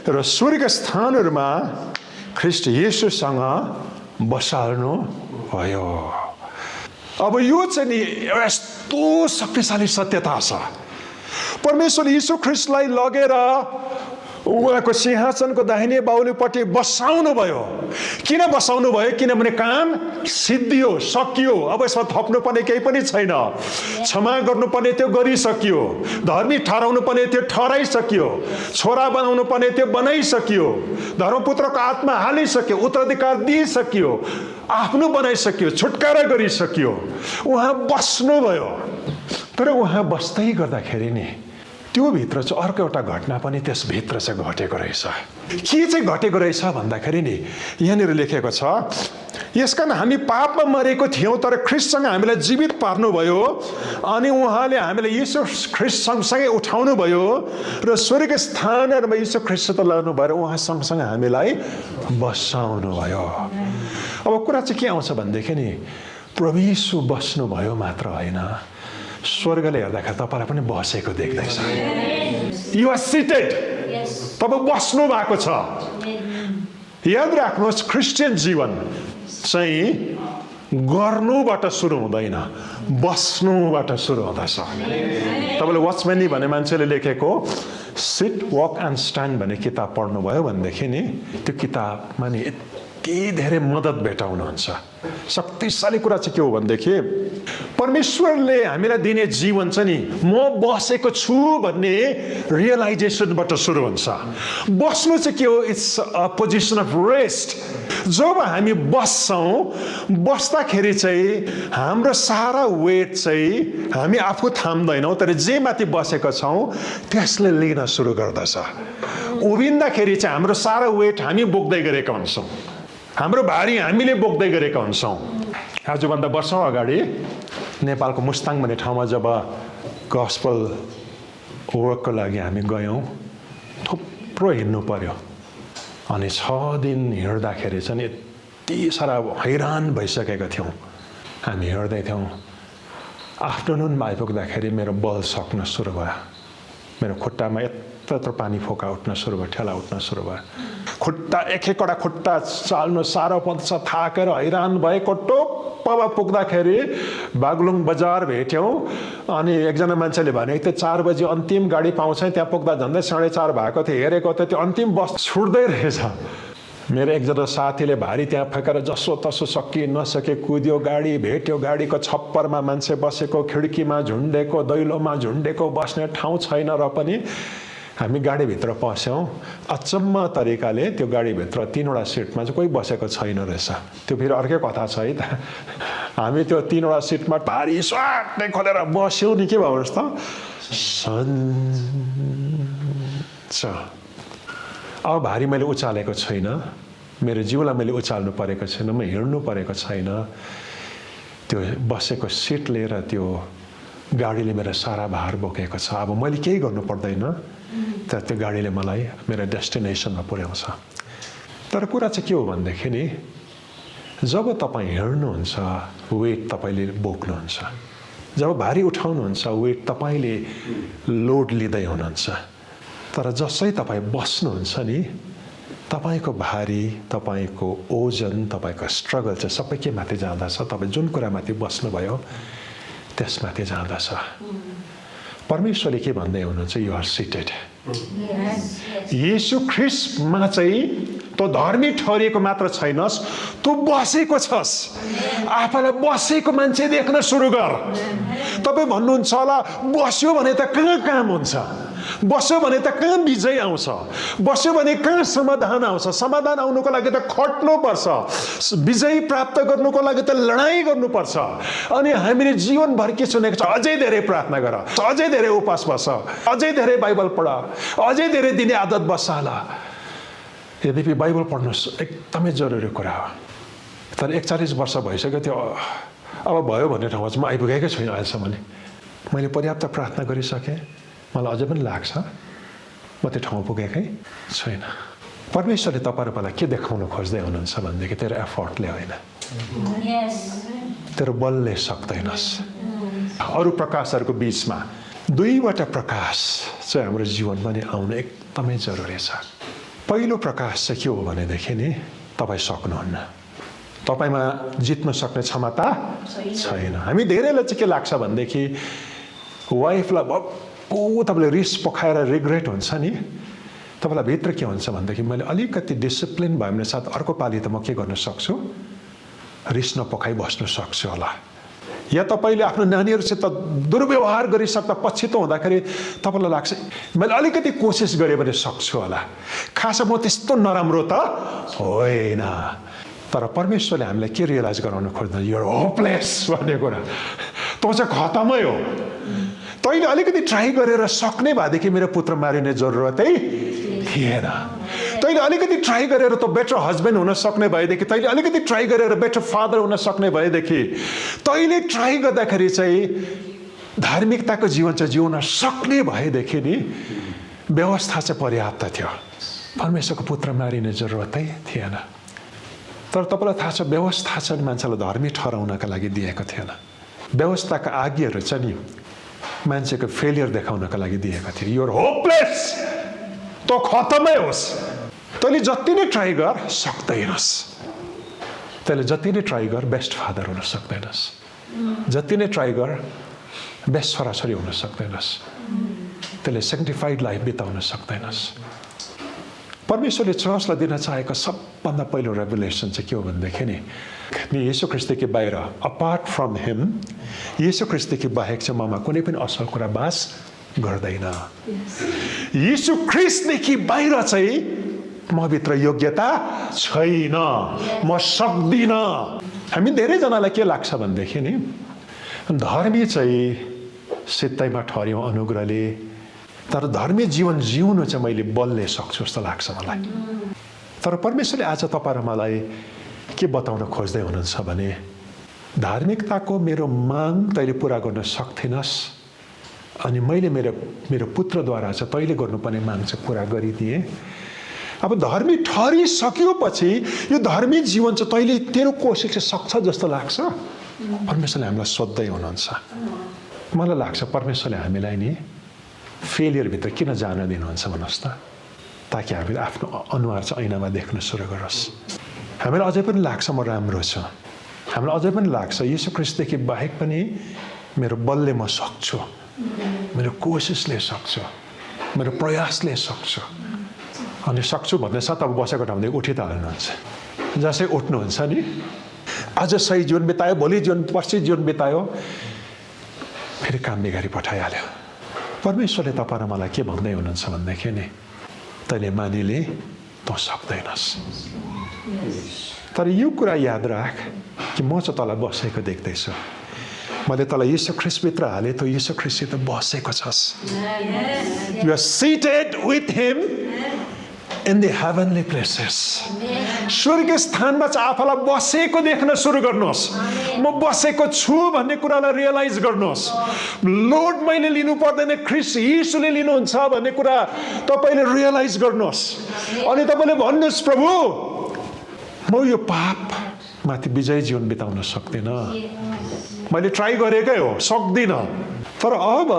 र स्वर्ग स्थानहरूमा ख्रिस्ट येशूसँग बसाल्नु भयो। अब यो चाहिँ नि यस्तो शक्तिशाली सत्यता छ। परमेश्वर यीशु ख्रिस्टलाई लगेर उहाँको सिंहासनको दाहिने बाहुलीपट्टि बसाउनु भयो। किन बसाउनु भयो? किनभने काम सिद्धियो, सकियो। अब यसमा थप्नुपर्ने केही पनि छैन। क्षमा गर्नुपर्ने त्यो गरिसकियो, धर्मी ठहराउनु पर्ने त्यो ठहराइसकियो, छोरा बनाउनु पर्ने त्यो बनाइसकियो, धर्मपुत्रको आत्मा हालिसक्यो, उत्तराधिकार दिइसकियो, आफ्नो बनाइसकियो, छुटकारा गरिसकियो। उहाँ बस्नुभयो। तर उहाँ बस्दै गर्दाखेरि नि त्यो भित्र चाहिँ अर्को एउटा घटना पनि त्यसभित्र चाहिँ घटेको रहेछ। के चाहिँ घटेको रहेछ भन्दाखेरि नि यहाँनिर लेखेको छ, यसकारण हामी पापमा मरेको थियौँ तर ख्रिस्टसँग हामीलाई जीवित पार्नुभयो, अनि उहाँले हामीलाई यीशु ख्रिस्ट सँगसँगै उठाउनु भयो र स्वर्ग स्थानहरूमा यीशु ख्रिस्ट लानु भएर उहाँ सँगसँगै हामीलाई बसाउनु भयो। अब कुरा चाहिँ के आउँछ भनेदेखि नि प्रभु यीशु बस्नुभयो मात्र होइन, स्वर्गले हेर्दाखेरि तपाईँलाई पनि बसेको देख्दैछ। यु आर सिटेड, तपाईँ बस्नु भएको छ। याद राख्नुहोस्, क्रिस्चियन जीवन चाहिँ गर्नुबाट सुरु हुँदैन, बस्नुबाट सुरु हुँदछ। तपाईँले वाचम्यानी भन्ने मान्छेले लेखेको सिट, वक एन्ड स्ट्यान्ड भन्ने किताब पढ्नुभयो भनेदेखि नि त्यो किताबमा नि यति धेरै मद्दत भेटाउनुहुन्छ। शक्तिशाली कुरा चाहिँ के हो भनेदेखि परमेश्वरले हामीलाई दिने जीवन चाहिँ नि म बसेको छु भन्ने रियलाइजेसनबाट सुरु हुन्छ। बस्नु चाहिँ के हो? It's a position of rest. जब हामी बस्छौँ, बस्दाखेरि चाहिँ हाम्रो सारा वेट चाहिँ हामी आफू थाम्दैनौँ, तर जे माथि बसेको छौँ त्यसले लिन सुरु गर्दछ। उभिँदाखेरि चाहिँ हाम्रो सारा वेट हामी बोक्दै गरेका हुन्छौँ, हाम्रो भारी हामीले बोक्दै गरेका हुन्छौँ। आजभन्दा वर्षौँ अगाडि नेपालको मुस्ताङ भन्ने ठाउँमा जब गस्पल वर्कको लागि हामी गयौँ, थुप्रो हिँड्नु पर्यो। अनि 6 दिन हिँड्दाखेरि चाहिँ यति साह्रो हैरान भइसकेका थियौँ। हामी हिँड्दै थियौँ। आफ्टरनुनमा आइपुग्दाखेरि मेरो बल सक्न सुरु भयो। मेरो खुट्टामा यत्रो पानी फोका उठ्न सुरु भयो, ठेला उठ्न सुरु भयो। खुट्टा एक एकवटा खुट्टा चाल्नु साह्रो पर्छ, थाकेर हैरान भएको। टोप्पमा पुग्दाखेरि बागलुङ बजार भेट्यौँ। अनि एकजना मान्छेले भने त्यो 4 बजी अन्तिम गाडी पाउँछ, त्यहाँ पुग्दा झन्डै 4:30 भएको थियो। हेरेको त त्यो अन्तिम बस छुट्दै रहेछ। मेरो एकजना साथीले भारी त्यहाँ फेकेर जसो तसो सकि नसके कुद्यो, गाडी भेट्यो। गाडीको छप्परमा मान्छे बसेको, खिड्कीमा झुन्डेको, दैलोमा झुन्डेको, बस्ने ठाउँ छैन। र पनि हामी गाडीभित्र पस्यौँ। अचम्म तरिकाले त्यो गाडीभित्र 3वटा सिटमा चाहिँ कोही बसेको छैन रहेछ। त्यो फेरि अर्कै कथा छ है त। हामी त्यो 3वटा सिटमा भारी स्वाटै खोलेर बस्यौँ नि। के भयो त अब भारी मैले उचालेको छैन, मेरो जिउलाई मैले उचाल्नु परेको छैन, म हिँड्नु परेको छैन। त्यो बसेको सिटले र त्यो गाडीले मेरो सारा भार बोकेको छ। अब मैले केही गर्नु पर्दैन, तर त्यो गाडीले मलाई मेरो डेस्टिनेसनमा पुर्याउँछ। तर कुरा चाहिँ के हो भनेदेखि नि, जब तपाईँ हिँड्नुहुन्छ वेट तपाईँले बोक्नुहुन्छ, जब भारी उठाउनुहुन्छ वेट तपाईँले लोड लिँदै हुनुहुन्छ। तर जसै तपाईँ बस्नुहुन्छ नि, तपाईँको भारी, तपाईँको ओजन, तपाईँको स्ट्रगल चाहिँ सबै के माथि जाँदछ? तपाईँ जुन कुरामाथि बस्नुभयो त्यसमाथि जाँदछ। परमेश्वरले के भन्दै हुनुहुन्छ? You are seated. येशू ख्रीष्टमा चाहिँ तँ धर्मी ठहरिएको मात्र छैनस्, तँ बसेको छस्। आफूलाई बसेको मान्छे देख्न सुरु गर। तपाईँ भन्नुहुन्छ होला बस्यो भने त कहाँ काम हुन्छ, बस्यो भने त कहाँ विजय आउँछ, बस्यो भने कहाँ समाधान आउँछ। समाधान आउनुको लागि त खट्नुपर्छ, विजय प्राप्त गर्नुको लागि त लडाइँ गर्नुपर्छ। अनि हामीले जीवनभर के सुनेको छ? अझै धेरै प्रार्थना गर, अझै धेरै उपास बस, अझै धेरै बाइबल पढ, अझै धेरै दिने आदत बसाला। यद्यपि बाइबल पढ्नु एकदमै जरुरी कुरा हो। तर 41 वर्ष भइसक्यो, त्यो अब भयो भन्ने ठाउँमा चाहिँ म आइपुगेकै छुइनँ अहिलेसम्म। मैले पर्याप्त प्रार्थना गरिसकेँ, मलाई अझै पनि लाग्छ म त्यो ठाउँ पुगेकै छैन। परमेश्वरले तपाईँहरूलाई के देखाउन खोज्दै हुनुहुन्छ भनेदेखि तेरो एफर्टले होइन, तेरो बलले सक्दैनस्। अरू प्रकाशहरूको बिचमा 2वटा प्रकाश चाहिँ हाम्रो जीवनमा नि आउनु एकदमै जरुरी छ। पहिलो प्रकाश चाहिँ के हो भनेदेखि नि, तपाईँ सक्नुहुन्न, तपाईँमा जित्न सक्ने क्षमता छैन। हामी धेरैलाई चाहिँ के लाग्छ भनेदेखि वाइफलाई तपाईँले रिस पखाएर रिग्रेट हुन्छ नि, तपाईँलाई भित्र के हुन्छ भनेदेखि मैले अलिकति डिसिप्लिन भयो भने साथ अर्को पालि त म के गर्न सक्छु, रिस नपखाइ बस्नु सक्छु होला। या तपाईँले आफ्नो नानीहरूसित दुर्व्यवहार गरिसक्दा पछितो हुँदाखेरि तपाईँलाई लाग्छ मैले अलिकति कोसिस गरेँ भने सक्छु होला, खासमा म त्यस्तो नराम्रो त होइन। तर परमेश्वरले हामीलाई के रियलाइज गराउन खोज्दैन? यु आर होपलेस भन्ने कुरा, तँ चाहिँ खतमै हो। तैँले अलिकति ट्राई गरेर सक्ने भएदेखि मेरो पुत्र मारिने जरुरतै थिएन। तैँले अलिकति ट्राई गरेर त बेटर हस्बेन्ड हुन सक्ने भएदेखि, तैँले अलिकति ट्राई गरेर बेटर फादर हुन सक्ने भएदेखि, तैँले ट्राई गर्दाखेरि चाहिँ धार्मिकताको जीवन चाहिँ जिउन सक्ने भएदेखि नि व्यवस्था चाहिँ पर्याप्त थियो। परमेश्वरको पुत्र मारिने जरुरतै थिएन। तर तपाईँलाई थाहा छ व्यवस्था चाहिँ मान्छेलाई धर्मी ठहराउनका लागि दिएको थिएन। व्यवस्थाका आज्ञाहरू चाहिँ नि मान्छेको फेलियर देखाउनका लागि दिएका थिए। यु आर होपलेस, तँ खतमै होस्, तैँले जति नै ट्राई गर सक्दैनस्, तैँले जति नै ट्राई गर बेस्ट फादर हुन सक्दैनस्, जति नै ट्राई गर बेस्ट छोराछोरी हुन सक्दैनस्, तैँले सेन्टिफाइड लाइफ बिताउन सक्दैनस्। परमेश्वरले चर्चलाई दिन चाहेको सबभन्दा पहिलो रेभुलेसन चाहिँ के हो भनेदेखि नि येशू ख्रिस्टदेखि बाहिर अपार्ट फ्रम हिम येशू ख्रिस्टदेखि बाहेक चाहिँ ममा कुनै पनि असल कुरा बास गर्दैन। येशू ख्रिस्टदेखि बाहिर चाहिँ मभित्र योग्यता छैन, म सक्दिनँ। हामी धेरैजनालाई के लाग्छ भनेदेखि नि धर्मी चाहिँ सित्तैमा ठर्यौँ अनुग्रहले, तर धर्मी जीवन जिउनु चाहिँ मैले बलले सक्छु जस्तो लाग्छ मलाई। तर परमेश्वरले आज तपाईँ र मलाई के बताउन खोज्दै हुनुहुन्छ भने धार्मिकताको मेरो माग तैँले पुरा गर्न सक्थिनस्, अनि मैले मेरो पुत्रद्वारा चाहिँ तैँले गर्नुपर्ने माग चाहिँ पुरा गरिदिएँ। अब धर्मी ठहरिसक्योपछि यो धर्मी जीवन चाहिँ तैँले तेरो कोसिस चाहिँ सक्छ जस्तो लाग्छ? परमेश्वरले हामीलाई सोध्दै हुनुहुन्छ। मलाई लाग्छ परमेश्वरले हामीलाई नि फेलियरभित्र किन जान दिनुहुन्छ भन्नुहोस् त, ताकि हामीले आफ्नो अनुहार चाहिँ ऐनामा देख्न सुरु गरोस्। हामीलाई अझै पनि लाग्छ म राम्रो छु, हामीलाई अझै पनि लाग्छ येशू ख्रिस्टदेखि बाहेक पनि मेरो बलले म सक्छु, मेरो कोसिसले सक्छु, मेरो प्रयासले सक्छु। अनि सक्छु भन्ने साथ अब बसेको ठाउँदेखि उठि त हाल्नुहुन्छ। जसै उठ्नुहुन्छ नि, आज सही जीवन बितायो, भोलि जीवन पर्सि जीवन बितायो, फेरि काम बिगारी पठाइहाल्यो। परमेश्वरले तपाईँ र मलाई के भन्दै हुनुहुन्छ भनेदेखि नि तैँले मानिले तँ सक्दैनस्। तर यो कुरा याद राख कि म चाहिँ तँलाई बसेको देख्दैछु। मैले तँलाई येशू ख्रिस्टभित्र हालेँ, तँ येशू ख्रिस्टसित बसेको छस्। You are seated with him in the heavenly places. स्वर्गीय स्थानमा चाहिँ आफूलाई बसेको देख्न सुरु गर्नुहोस्। म बसेको छु भन्ने कुरालाई रियलाइज गर्नुहोस्। लोड मैले लिनु पर्दैन, ख्रिस्ट येशूले लिनुहुन्छ भन्ने कुरा तपाईँले रियलाइज गर्नुहोस्। अनि तपाईँले भन्नुहोस् प्रभु म यो पाप माथि विजय जीवन बिताउन सक्दिनँ, मैले ट्राई गरेकै हो, सक्दिनँ। तर अब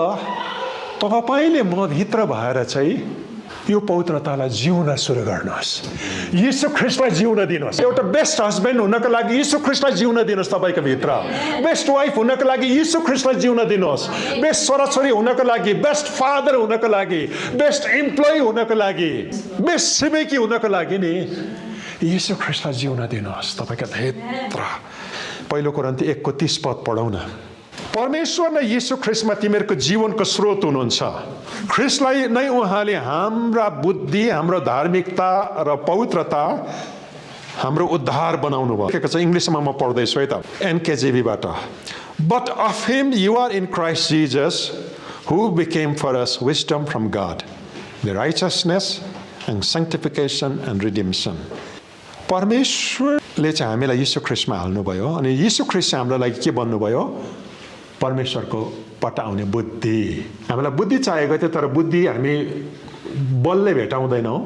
तपाईँले म भित्र भएर चाहिँ यो पवित्रतालाई जिउन सुरु गर्नुहोस्। येशू ख्रिस्टलाई जिउन दिनुहोस्। एउटा बेस्ट हस्बेन्ड हुनको लागि येशू ख्रिस्टलाई जिउन दिनुहोस्। तपाईँको भित्र बेस्ट वाइफ हुनको लागि येशू ख्रिस्टलाई जिउन दिनुहोस्। बेस्ट छोराछोरी हुनको लागि, बेस्ट फादर हुनको लागि, बेस्ट इम्प्लोइ हुनको लागि, बेस्ट छिमेकी हुनको लागि नि येशू ख्रिस्टलाई जिउन दिनुहोस् तपाईँको भित्र। पहिलो कोरिन्थी 1:30 पढौँ न। परमेश्वर नै येशू ख्रिस्टमा तिमीहरूको जीवनको स्रोत हुनुहुन्छ। ख्रिस्टलाई नै उहाँले हाम्रा बुद्धि, हाम्रो धार्मिकता र पवित्रता, हाम्रो उद्धार बनाउनु भयो। के छ इङ्ग्लिसमा म पढ्दैछु है त, NKJV-बाट। But of him you are in Christ Jesus, who became for us wisdom from God, the righteousness and sanctification and redemption. परमेश्वरले चाहिँ हामीलाई येशू ख्रिस्टमा हाल्नुभयो, अनि येशू ख्रिस्ट हाम्रो लागि के बन्नुभयो? परमेश्वरको पट आउने बुद्धि। हामीलाई बुद्धि चाहिएको थियो, तर बुद्धि हामी बलले भेटाउँदैनौँ।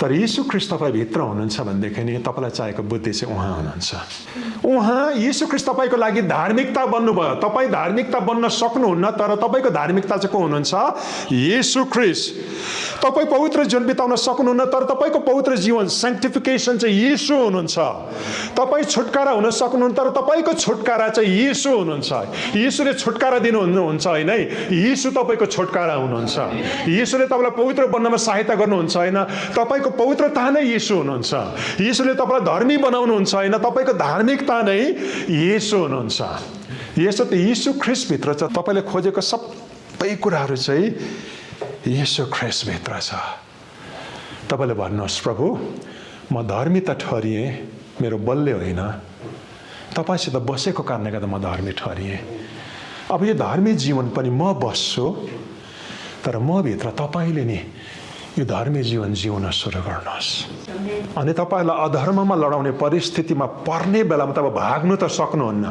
तर येशू ख्रिस्ट तपाईँ भित्र हुनुहुन्छ भनेदेखि नि तपाईँलाई चाहिएको बुद्धि चाहिँ उहाँ हुनुहुन्छ। उहाँ येशू ख्रिस्ट तपाईँको लागि धार्मिकता बन्नुभयो। तपाईँ धार्मिकता बन्न सक्नुहुन्न, तर तपाईँको धार्मिकता चाहिँ को हुनुहुन्छ? येशू ख्रिस्ट। तपाईँ पवित्र जीवन बिताउन सक्नुहुन्न, तर तपाईँको पवित्र जीवन सेन्टिफिकेसन चाहिँ येशू हुनुहुन्छ। तपाईँ छुटकारा हुन सक्नुहुन्न, तर तपाईँको छुटकारा चाहिँ येशू हुनुहुन्छ। येशूले छुटकारा दिनुहुन्छ होइन, येशू तपाईँको छुटकारा हुनुहुन्छ। येशूले तपाईँलाई पवित्र बन्नमा सहायता गर्नुहुन्छ होइन, तपाईँको पवित्रता नै येशू हुनुहुन्छ। येशूले तपाईँलाई धर्मी बनाउनुहुन्छ होइन, तपाईँको धार्मिकता नै येशू हुनुहुन्छ। यसो त येशू ख्रिस्टभित्र चाहिँ तपाईँले खोजेको सबै कुराहरू चाहिँ येशू ख्रिस्टभित्र छ। तपाईँले भन्नुहोस् प्रभु म धर्मी त ठहरिएँ, मेरो बलले होइन, तपाईँसित बसेको कारणले गर्दा म धर्मी ठहरिएँ। अब यो धर्मी जीवन पनि म बस्छु, तर म भित्र तपाईँले नि यो धर्मी जीवन जिउन सुरु गर्नुहोस्। अनि तपाईँलाई अधर्ममा लडाउने परिस्थितिमा पर्ने बेलामा तपाईँ भाग्नु त सक्नुहुन्न।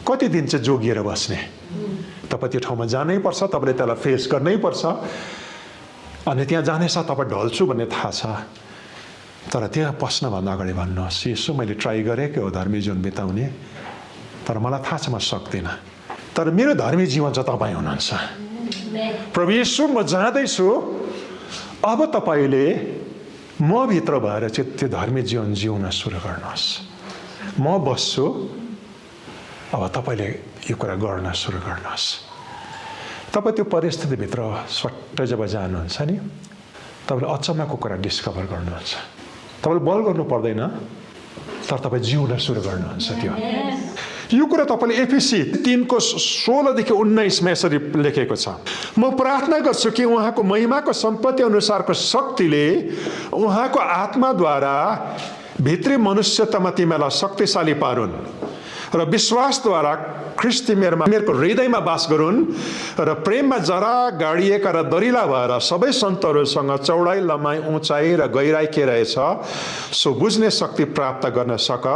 कति दिन चाहिँ जोगिएर बस्ने? तपाईँ त्यो ठाउँमा जानै पर्छ, तपाईँले त्यसलाई फेस गर्नै पर्छ। अनि त्यहाँ जाने साथ तपाईँ ढल्छु भन्ने थाहा छ, तर त्यहाँ पस्नभन्दा अगाडि भन्नुहोस् यसो मैले ट्राई गरेकै हो धर्मी जीवन बिताउने, तर मलाई थाहा छ म सक्दिनँ, तर मेरो धर्मी जीवन चाहिँ तपाईँ हुनुहुन्छ। प्रभु येशू म जाँदैछु, अब तपाईँले म भित्र भएर चाहिँ त्यो धर्मी जीवन जिउन सुरु गर्नुहोस्। म बस्छु, अब तपाईँले यो कुरा गर्न सुरु गर्नुहोस्। तपाईँ त्यो परिस्थितिभित्र स्वाट्ट जब जानुहुन्छ नि, तपाईँले अचम्मको कुरा डिस्कभर गर्नुहुन्छ। तपाईँले बल गर्नु पर्दैन, तर तपाईँ जिउन सुरु गर्नुहुन्छ। त्यो यो कुरा तपाईँले एफिसी 3:16-19 यसरी लेखेको छ, म प्रार्थना गर्छु कि उहाँको महिमाको सम्पत्ति अनुसारको शक्तिले उहाँको आत्माद्वारा भित्री मनुष्यतामा तिमीलाई शक्तिशाली पारुन् र विश्वासद्वारा ख्रीष्ट तिमीहरूको हृदयमा बास गरून् र प्रेममा जरा गाडिएका र दरिला भएर सबै सन्तहरूसँग चौडाइ, लम्बाइ, उचाइ र गहिराइ के रहेछ सो बुझ्ने शक्ति प्राप्त गर्न सक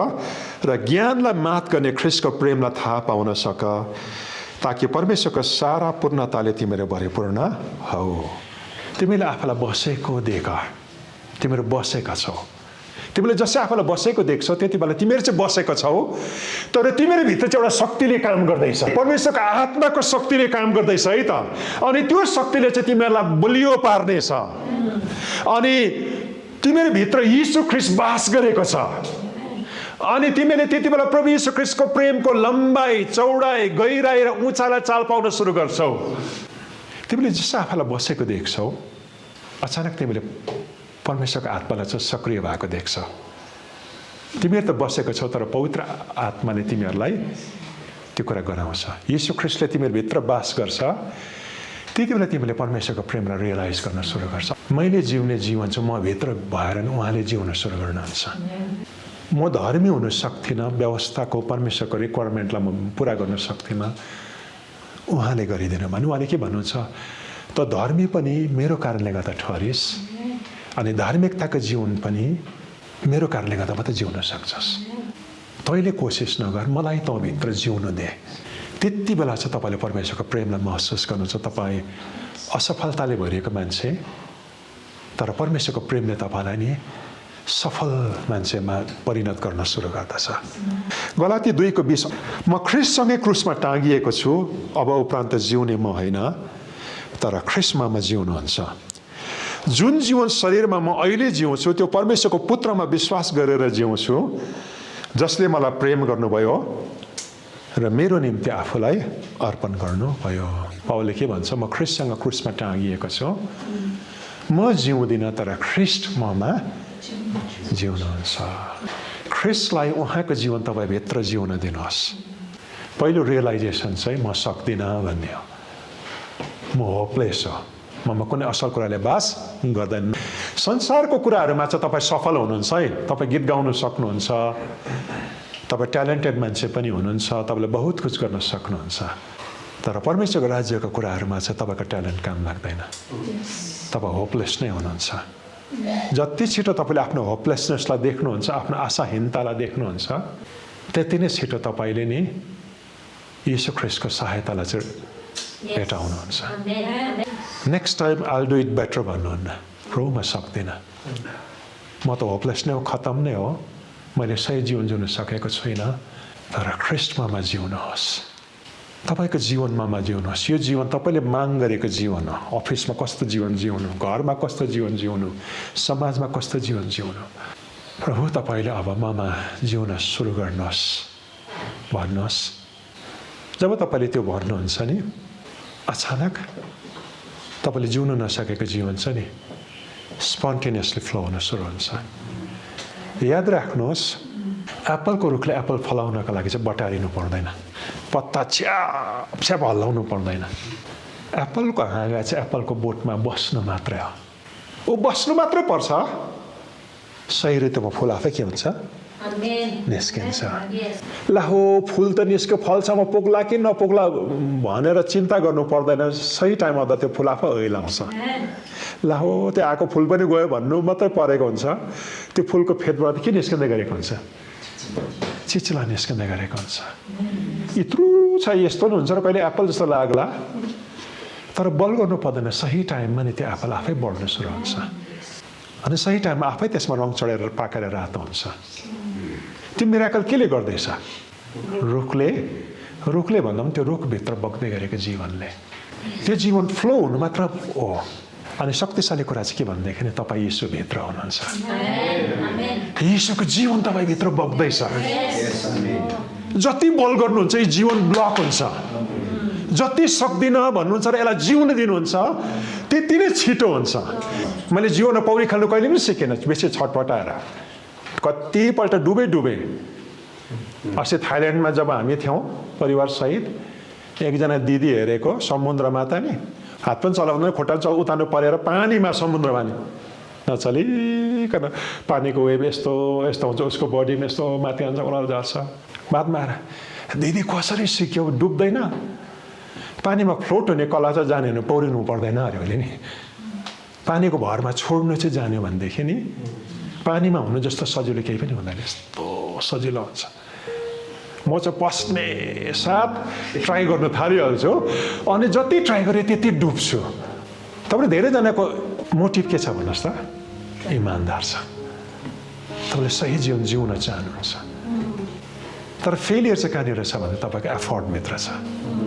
र ज्ञानलाई मात गर्ने ख्रीष्टको प्रेमलाई थाहा पाउन सक, ताकि परमेश्वरको सारा पूर्णताले तिमीहरू भरिपूर्ण हौ। तिमीले आफूलाई बसेको देख, तिमीहरू बसेका छौ। तिमीले जसै आफूलाई बसेको देख्छौ त्यति बेला तिमीहरू चाहिँ बसेको छौ, तर तिमीहरू भित्र चाहिँ एउटा शक्तिले काम गर्दैछ, परमेश्वरको आत्माको शक्तिले काम गर्दैछ है त। अनि त्यो शक्तिले चाहिँ तिमीहरूलाई बलियो पार्नेछ। अनि तिमीहरू भित्र यीशु ख्रीष्ट बास गरेको छ। अनि तिमीले त्यति बेला प्रभु यीशु ख्रीष्टको प्रेमको लम्बाइ, चौडाइ, गहिराइ र उचाइलाई चाल पाउन सुरु गर्छौ। तिमीले जसै आफूलाई बसेको देख्छौ, अचानक तिमीले परमेश्वरको आत्मालाई चाहिँ सक्रिय भएको देख्छ। तिमीहरू त बसेको छौ, तर पवित्र आत्माले तिमीहरूलाई त्यो कुरा गराउँछ। यीशु ख्रीष्टले तिमीहरूभित्र बास गर्छ, त्यति बेला तिमीले परमेश्वरको प्रेमलाई रियलाइज गर्न सुरु गर्छ। मैले जिउने जीवन चाहिँ म भित्र भएर उहाँले जिउन सुरु गर्नुहुन्छ। म धर्मी हुन सक्दिनँ, व्यवस्थाको परमेश्वरको रिक्वायरमेन्टलाई म पुरा गर्न सक्दिनँ, उहाँले गरिदिनु भने उहाँले के भन्नुहुन्छ त धर्मी पनि मेरो कारणले गर्दा ठहरिस्, अनि धार्मिकताको जीवन पनि मेरो कारणले गर्दा मात्रै जिउन सक्छस्। तैँले कोसिस नगर, मलाई तँभित्र जिउन दे। त्यति बेला चाहिँ तपाईँले परमेश्वरको प्रेमलाई महसुस गर्नुहुन्छ। तपाईँ असफलताले भरिएको मान्छे, तर परमेश्वरको प्रेमले तपाईँलाई नि सफल मान्छेमा परिणत गर्न सुरु गर्दछ। गलाती 2:20 म ख्रीष्टसँगै क्रुसमा टाँगिएको छु, अब उपरान्त जिउने म होइन, तर ख्रीष्टमा म जिउनुहुन्छ। जुन जीवन शरीरमा म अहिले जिउँछु त्यो परमेश्वरको पुत्रमा विश्वास गरेर जिउँछु, जसले मलाई प्रेम गर्नुभयो र मेरो निम्ति आफूलाई अर्पण गर्नुभयो। पावलले के भन्छ, म ख्रीष्टसँग क्रुसमा टाँगिएको छु, म जिउँदिनँ तर ख्रीष्ट ममा जिउनुहुन्छ। ख्रीष्टलाई उहाँको जीवन तपाईँभित्र जिउन दिनुहोस्। पहिलो रियलाइजेसन चाहिँ म सक्दिनँ भन्ने हो, म होपलेस हो, ममा कुनै असल कुराले बास गर्दैन। संसारको कुराहरूमा चाहिँ तपाईँ सफल हुनुहुन्छ है, तपाईँ गीत गाउन सक्नुहुन्छ, तपाईँ ट्यालेन्टेड मान्छे पनि हुनुहुन्छ, तपाईँले बहुत कुछ गर्न सक्नुहुन्छ, तर परमेश्वरको राज्यको कुराहरूमा चाहिँ तपाईँको ट्यालेन्ट काम लाग्दैन, तपाईँ होपलेस नै हुनुहुन्छ। जति छिटो तपाईँले आफ्नो होपलेसनेसलाई देख्नुहुन्छ, आफ्नो आशाहीनतालाई देख्नुहुन्छ, त्यति नै छिटो तपाईँले नि यीशु ख्रीष्टको सहायतालाई चाहिँ भेटाउनुहुन्छ। Next time I'll do it better भन्नुहुन्न, प्रो म सक्दिनँ, म त होपलेस नै हो, खतम नै हो, मैले सही जीवन जिउन सकेको छुइनँ, तर ख्रीष्टमा म जिउनुहोस्। तपाईँको जीवनमा म जिउनुहोस्। यो जीवन तपाईँले माग गरेको जीवन हो। अफिसमा कस्तो जीवन जिउनु, घरमा कस्तो जीवन जिउनु, समाजमा कस्तो जीवन जिउनु, प्रभु तपाईँले अब ममा जिउन सुरु गर्नुहोस् भन्नुहोस्। जब तपाईँले त्यो भन्नुहुन्छ नि, अचानक तपाईँले जिउन नसकेको जीवन छ नि स्पोन्टेनियसली फ्लो हुन सुरु हुन्छ। याद राख्नुहोस्, एप्पलको रुखले एप्पल फलाउनको लागि चाहिँ बटारिनु पर्दैन, पत्ता छ्याप हल्लाउनु पर्दैन। एप्पलको हाँगा चाहिँ एप्पलको बोटमा बस्नु मात्रै हो, ऊ बस्नु मात्रै पर्छ, सही ऋतुमा फुल आफै के हुन्छ, निस्किन्छ। ला हो फुल त निस्क्यो, फलसम्म पुग्ला कि नपुग्ला भनेर चिन्ता गर्नु पर्दैन, सही टाइममा त त्यो फुल आफै ओइलाउँछ। ला हो त्यो आएको फुल पनि गयो भन्नु मात्रै परेको हुन्छ, त्यो फुलको फेदबाट के निस्किँदै गरेको हुन्छ, चिचिला निस्किँदै गरेको हुन्छ। यत्रो छ, यस्तो नि हुन्छ र कहिले एप्पल जस्तो लाग्ला, तर बल गर्नु पर्दैन, सही टाइममा नि त्यो एप्पल आफै बढ्न सुरु हुन्छ, अनि सही टाइममा आफै त्यसमा रङ चढेर पाकेर रातो हुन्छ। त्यो मिराकल केले गर्दैछ? रुखले भन्दा पनि त्यो रुखभित्र बग्दै गरेको जीवनले, त्यो जीवन फ्लो हुनु मात्र हो। अनि शक्तिशाली कुरा चाहिँ के भनेदेखि तपाईँ यीशुभित्र हुनुहुन्छ, यीशुको जीवन तपाईँभित्र बग्दैछ। जति बल गर्नुहुन्छ यो जीवन ब्लक हुन्छ, जति सक्दिनँ भन्नुहुन्छ र यसलाई जिउन दिनुहुन्छ त्यति नै छिटो हुन्छ। मैले जिउन पौडी खेल्नु कहिले पनि सिकेन, बेसी छटपटाएर कतिपल्ट डुबे। अस्ति थाइल्यान्डमा जब हामी थियौँ परिवारसहित, एकजना दिदी हेरेको समुद्रमा त नि हात पनि चलाउँदैन, खुट्टा उतार्नु परेर पानीमा समुद्रमा नि नचलिकन पानीको वेभ यस्तो यस्तो हुन्छ, उसको बडीमा यस्तो माथि आउँछ उनीहरू जान्छ। बादमा आएर दिदी कसरी सिक्यौ, डुब्दैन? पानीमा फ्लोट हुने कला चाहिँ जानेन, पौडिनु पर्दैन अरे उसले नि। पानीको भरमा छोड्नु चाहिँ जान्यो भनेदेखि नि पानीमा हुनु जस्तो सजिलो केही पनि हुँदैन, यस्तो सजिलो हुन्छ। म चाहिँ पस्ने साथ ट्राई गर्नु थालिहाल्छु, अनि जति ट्राई गरेँ त्यति डुब्छु। तपाईँले धेरैजनाको मोटिभ के छ भन्नुहोस् त? इमान्दार छ, तपाईँले सही जीवन जिउन चाहनुहुन्छ। तर फेलियर चाहिँ कहाँनिर छ भने तपाईँको एफर्टभित्र छ।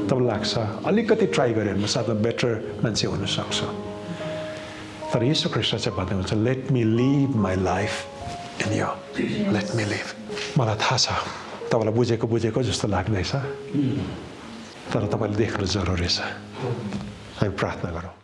तपाईँलाई लाग्छ अलिकति ट्राई गरेर म साथमा बेटर मान्छे हुन सक्छु। तर यीशु ख्रीष्ट चाहिँ भन्नुहुन्छ let me live my life in you, let me live. मलाई थाहा छ तपाईँलाई बुझेको जस्तो लाग्दैछ, तर तपाईँले देख्नु जरुरी छ। हामी प्रार्थना गरौँ।